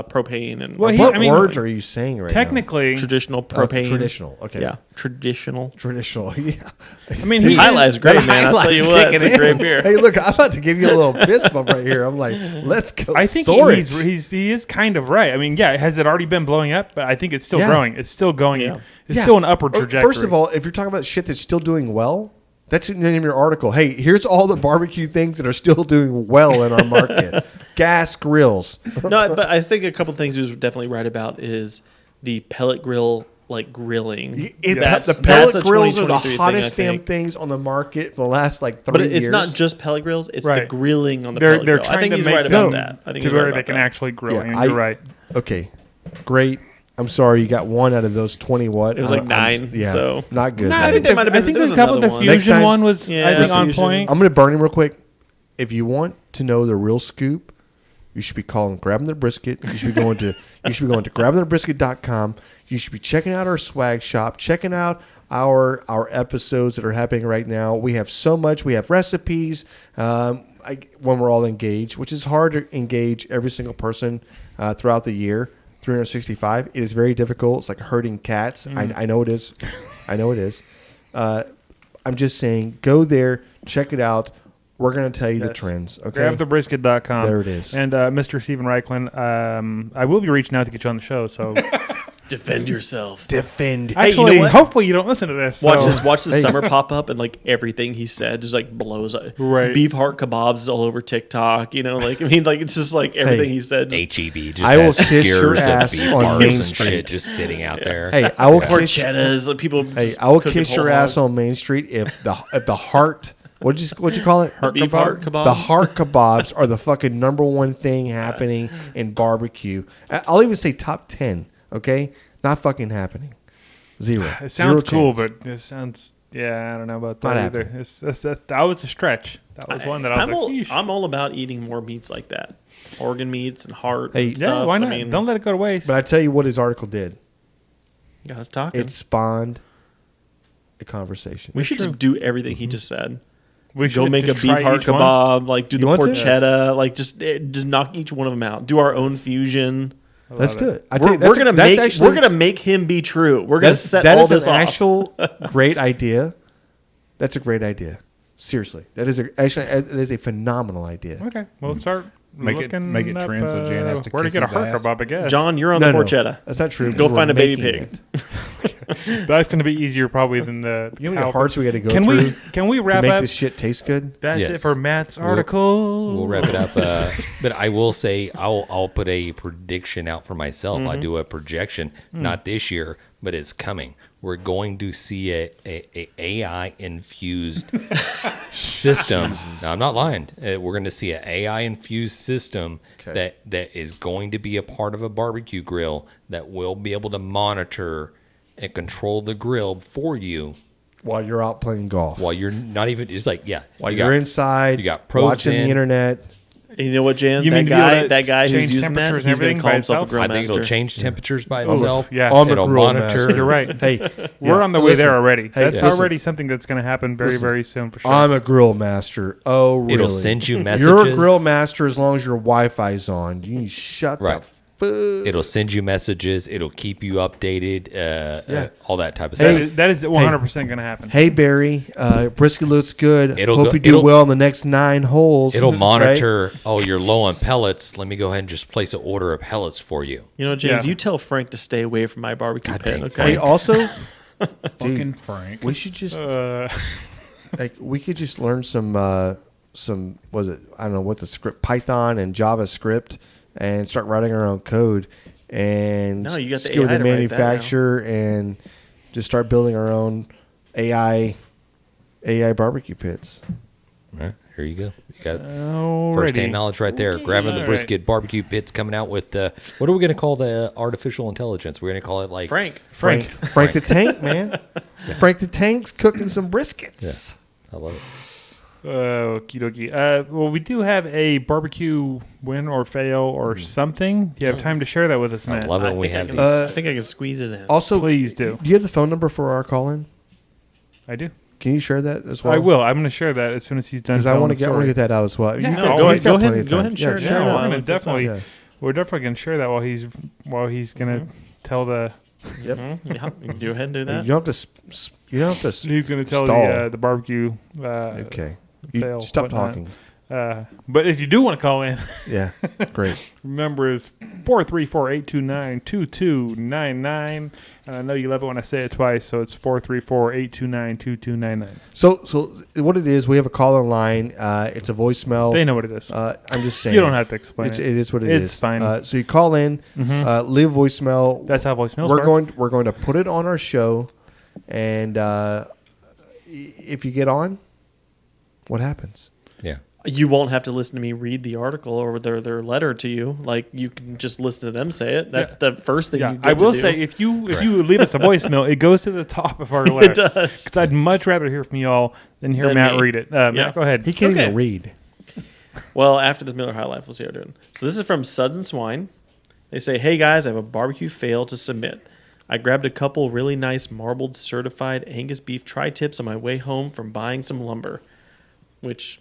propane and Well, What I mean, words are you saying right Technically, traditional now? Oh, propane. traditional. Okay. Yeah, traditional. Traditional. Yeah. I mean, His he High is- Life's great, That man. I'll tell highlight's you what, it's kicking a great in. beer. Hey, look, I'm about to give you a little fist bump right here. I'm like, let's go. I think sword it. he is kind of right. I mean, yeah, has it already been blowing up? But I think it's still Yeah. growing. It's still going. Yeah. It's Yeah. still an upward trajectory. First of all, if you're talking about shit that's still doing well, that's the name of your article. Hey, here's all the barbecue things that are still doing well in our market. Gas grills. No, but I think a couple things he was definitely right about is the pellet grill, like grilling. The pellet a grills are the 2023 hottest thing, I damn think. things on the market for the last like 3 But years. it's not just pellet grills; it's the Right. grilling on the they're pellet grill. trying I think to he's make right them about that. I think to he's where right they about can that. actually grill. Yeah, and you're right. Okay, great. I'm sorry, you got one out of those 20. What? It was like 9, Yeah, so- not good. No, man. I think there might have been- I think there there's a was couple. another The one. Next fusion time- one was Yeah, I think on Fusion. point. I'm going to burn him real quick. If you want to know the real scoop, you should be calling Grabbing the Brisket. You should be going to grabbingthebrisket.com. You should be checking out our swag shop, checking out our episodes that are happening right now. We have so much. We have recipes when we're all engaged, which is hard to engage every single person throughout the year. 365. It is very difficult. It's like herding cats. I know it is. I know it is. I'm just saying, go there, check it out. We're going to tell you the Yes. trends. Okay. GrabTheBrisket.com. There it is. And Mr. Stephen Reichlin, I will be reaching out to get you on the show. So Defend yourself. Defend. Hey, you actually, know what? hopefully you don't listen to this. Watch so. this. Watch the Hey. summer pop up and like everything he said just like blows up. Right. Beef heart kebabs is all over TikTok. You know, like I mean, like it's just like everything Hey. he said. Just, HEB just I will has kiss your skewers of ass beef on hearts Main and Street. shit just sitting out there. Hey, I will kiss. porchettas, like people. Hey, just I will cooking kiss your whole ass hog. on Main Street if the heart. What'd you call it? The beef heart kebab. The heart kebabs are the fucking number one thing happening in barbecue. I'll even say top 10. Okay, not fucking happening. Zero. It sounds Zero cool, chance. but it sounds. Yeah, I don't know about Not that either. happening. That was a stretch. That was one that I was like, "Yeesh." I'm all about eating more meats like that, organ meats and heart. Hey, and yeah, stuff. yeah, why not? I mean, Don't let it go to waste. But I tell you what, his article did. got us talking. It spawned a conversation. we should just do everything he just said. we Go make a just beef try heart each one. kebab, like do the want to? porchetta, like just knock each one of them out. Do our own fusion. Let's do it. I We're, tell you, that's we're gonna that's make actually- we're gonna make him be true. We're gonna set that all is this an off. actual great idea. That's a great idea. Seriously, that is it is a phenomenal idea. Okay, we'll start Make it looking trend so Jan has to where to kiss get a his hair ass. kebab, I guess. John, you're on No, the no. porchetta. That's not true. Go We're find a baby making pig. it. That's going to be easier probably than the You know how many cow- hearts we got to go Can through we to wrap make up? this shit taste good? That's Yes. it for Matt's We'll- article. We'll wrap it up. But I will say I'll put a prediction out for myself. I do a projection, not this year, but it's coming. We're going to see a AI infused system. Now I'm not lying. We're going to see an AI infused system that is going to be a part of a barbecue grill that will be able to monitor and control the grill for you While you're out playing golf. while you're not even. It's like While you you're got- inside, you got probes watching in. the internet. And you know what, Jan? You mean to be able to That guy who's change using that, temperatures and he's going everything to call by himself a itself? grill I think it'll master. change temperatures by itself. yeah. I'm a It'll grill monitor. master. You're right. Hey, We're on the way listen. there already. Hey, That's listen. already something that's going to happen very, very soon for sure. I'm a grill master. Oh, really? It'll send you messages. You're a grill master as long as your Wi-Fi's on. You shut Right. the fuck. It'll send you messages. It'll keep you updated. All that type of That stuff. is- that is 100% going to happen. Hey Barry, brisket looks good. It'll Hope go- you do it'll- well in the next 9 holes. It'll right? monitor. Oh, you're low on pellets. Let me go ahead and just place an order of pellets for you. You know, James, Yeah. you tell Frank to stay away from my barbecue God pit, dang, okay? Hey, also, Fucking dude, Frank. we should just Uh, like we could just learn some was it I don't know what the script Python and JavaScript and start writing our own code and No, you got the get with AI the to write that now. manufacturer and just start building our own AI barbecue pits. All right, here you go. You got alrighty. first-hand knowledge right there. Grabbing the All brisket barbecue pits, coming out with the. What are we going to call the artificial intelligence? We're going to call it like Frank. Frank the Tank, man. Frank the Tank's cooking some briskets. I love it. Okie dokie. Well, we do have a barbecue win or fail or something. Do you have time to share that with us, I Matt? love it I when we think, I have can, these. I think I can squeeze it in. Also, Please do. Do you have the phone number for our call-in? I do. Can you share that as well? I will. I'm going to share that as soon as he's done. Because I telling want to the get story. that out as well. Yeah, You no, can- go he's ahead- got go plenty ahead- of go time. ahead and share it Yeah, now. Yeah, Wow, we're gonna look this up. definitely Yeah. we're definitely gonna share that while he's gonna tell the Yep. Yeah, you can go ahead and do that. You don't have to. You don't have to. he's gonna tell Stall. the barbecue. Okay. You fail, stop whatnot. talking. But if you do want to call in, Yeah. Great. remember is 434-829-2299. And I know you love it when I say it twice, so it's 434-829-2299. So what it is, we have a call line. It's a voicemail. They know what it is. I'm just saying. You don't have to explain It it. is what it is. It's fine. So you call in, leave a voicemail. That's how voicemails we're work. we're going to put it on our show, and if you get on, what happens? Yeah. You won't have to listen to me read the article or their letter to you. Like, you can just listen to them say it. That's the first thing Yeah, you get I will to do. say if you leave us a voicemail, it goes to the top of our list. It does. Because I'd much rather hear from y'all than hear Than Matt me. read it. Matt, go ahead. He can't Okay. even read. Well, after this Miller High Life, we'll see how we're doing. So this is from Suds and Swine. They say, "Hey guys, I have a barbecue fail to submit. I grabbed a couple really nice marbled certified Angus beef tri-tips on my way home from buying some lumber." Which,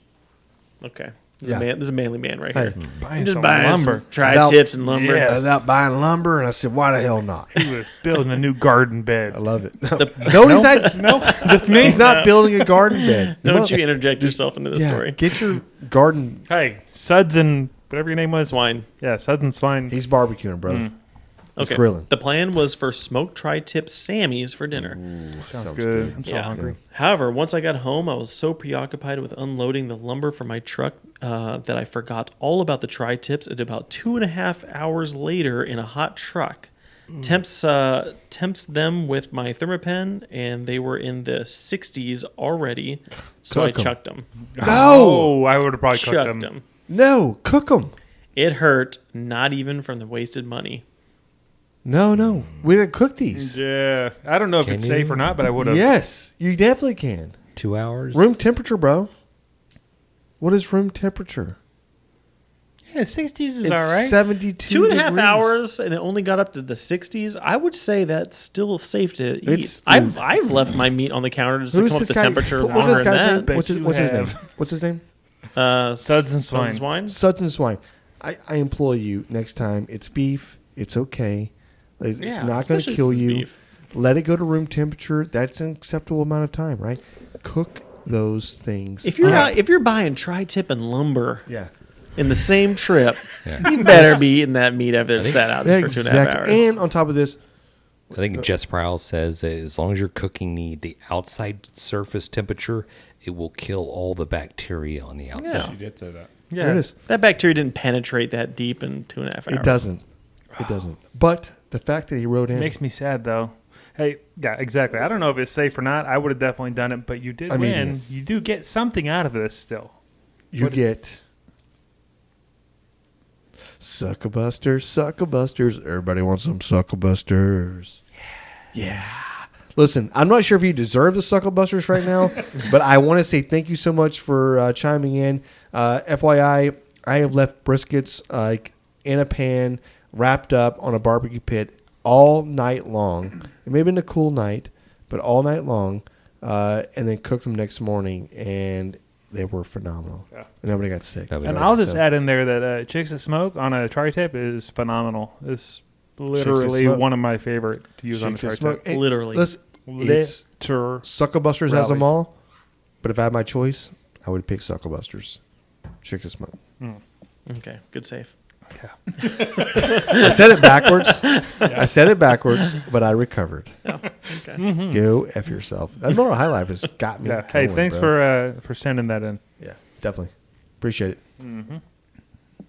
okay, this Yeah. is a manly man right Hey. here. Buying I'm just some buying lumber. some tri-tips and lumber. Yes. I was out buying lumber, and I said, "Why the hell not?" He was building a new garden bed. I love it. The- no, he's not. No, just me. He's not building a garden bed. Don't you interject yourself into the Yeah, story. get your garden. Hey, Suds and whatever your name was. Swine. Yeah, Suds and Swine. He's barbecuing, brother. He's Okay. grilling. The plan was for smoked tri-tip Sammys for dinner. Sounds good. I'm so Yeah. hungry. However, once I got home, I was so preoccupied with unloading the lumber from my truck that I forgot all about the tri-tips. At about 2.5 hours later, in a hot truck, temps them with my Thermapen, and they were in the 60s already. So Cook I 'em. chucked them. No, Oh, I would have probably cooked Chucked them. them. no, cook them. It hurt, not even from the wasted money. No, we didn't cook these. Yeah, I don't know if Can it's you? safe or not, but I would have. Yes, you definitely can. 2 hours. Room temperature, bro. What is room temperature? Yeah, 60s is It's all right. 72 2.5 degrees. hours, and it only got up to the 60s. I would say that's still safe to eat. It's- I've left my meat on the counter just to Who's come up this the guy? temperature What's longer this than guy's that. name? Bet What's his you name? have. What's his name? Suds and Swine. Swine. Suds and Swine. I implore you, next time, it's beef. It's okay. It's Yeah, not going to especially kill since you. beef. Let it go to room temperature. That's an acceptable amount of time, right? Cook those things. If you're up. if you're buying tri-tip and lumber, Yeah. in the same trip, you better be eating that meat after it's sat out for 2.5 hours. And on top of this, I think Jess Prowse says that as long as you're cooking the outside surface temperature, it will kill all the bacteria on the outside. She did say that. Yeah. there it is. That bacteria didn't penetrate that deep in 2.5 hours. It doesn't. It doesn't. But the fact that he wrote in, Makes me sad, though. Hey, yeah, exactly. I don't know if it's safe or not. I would have definitely done it, but you did I mean, win. You do get something out of this still. you get Suckabusters. Everybody wants some Suckabusters. Yeah. Listen, I'm not sure if you deserve the Suckabusters right now, but I want to say thank you so much for chiming in. FYI, I have left briskets in a pan, wrapped up on a barbecue pit all night long. It may have been a cool night, but all night long, and then cooked them next morning, and they were phenomenal. Yeah. And nobody got sick. And I'll just add in there that Chicks That Smoke on a tri-tip is phenomenal. It's literally Smoke. one of my favorite to use on a Chicks That tri-tip. Smoke. Literally. Listen, it's Suckabusters has them all, but if I had my choice, I would pick Suckabusters. Chicks That Smoke. Okay, good save. I said it backwards. But I recovered. Okay. Go F yourself. That Moral High Life has got me. Yeah. Hey, going, thanks bro. for sending that in. Yeah, definitely. Appreciate it. Mm-hmm.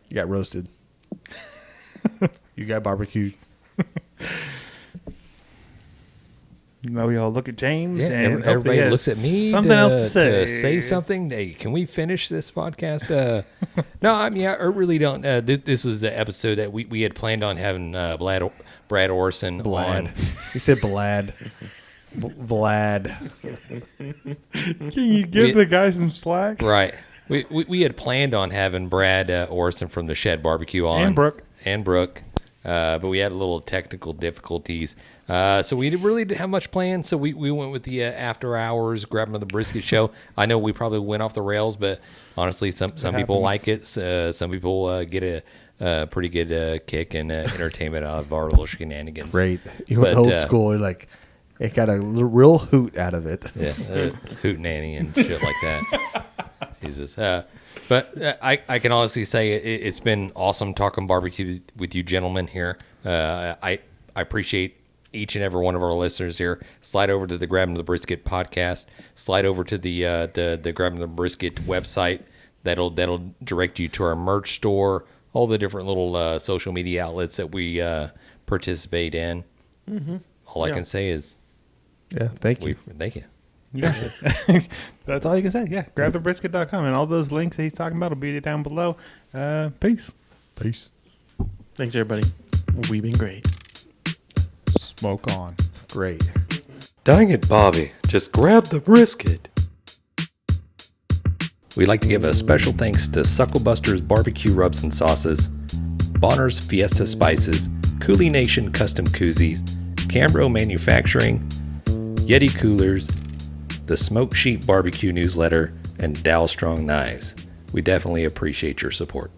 You got roasted. You got barbecued. Now we all look at James Yeah, and hope that everybody he has looks at me something to, else to say. say something. Hey, can we finish this podcast? No, I mean, I really don't. This was the episode that we had planned on having Brad Orson on. You said Blad. Vlad. Can you give the guy some slack? Right. We had planned on having Brad Orson from the Shed Barbecue on. And Brooke. But we had a little technical difficulties. So we really didn't have much planned. So we went with the after hours, grabbing the brisket show. I know we probably went off the rails, but honestly, some people like it. Some people get a pretty good kick and entertainment out of our little shenanigans. Great. You went old school. You're like, it got a real hoot out of it. Yeah, hoot nanny and shit like that. Jesus. But I can honestly say it's been awesome talking barbecue with you gentlemen here. I appreciate each and every one of our listeners here. Slide over to the Grabbing the Brisket podcast. Slide over to the Grabbing the Brisket website. That'll direct you to our merch store, all the different little social media outlets that we participate in. Mm-hmm. All I can say is, yeah, thank you. Thank you. Yeah. That's all you can say. Yeah. GrabTheBrisket.com. And all those links that he's talking about will be down below. Peace. Peace. Thanks, everybody. We've been great. Smoke on. Great. Dang it, Bobby. Just grab the brisket. We'd like to give a special thanks to Suckabusters Barbecue Rubs and Sauces, Bonner's Fiesta Spices, Cooley Nation Custom Koozies, Cambro Manufacturing, Yeti Coolers, the Smoke Sheep Barbecue Newsletter, and Dow Strong Knives. We definitely appreciate your support.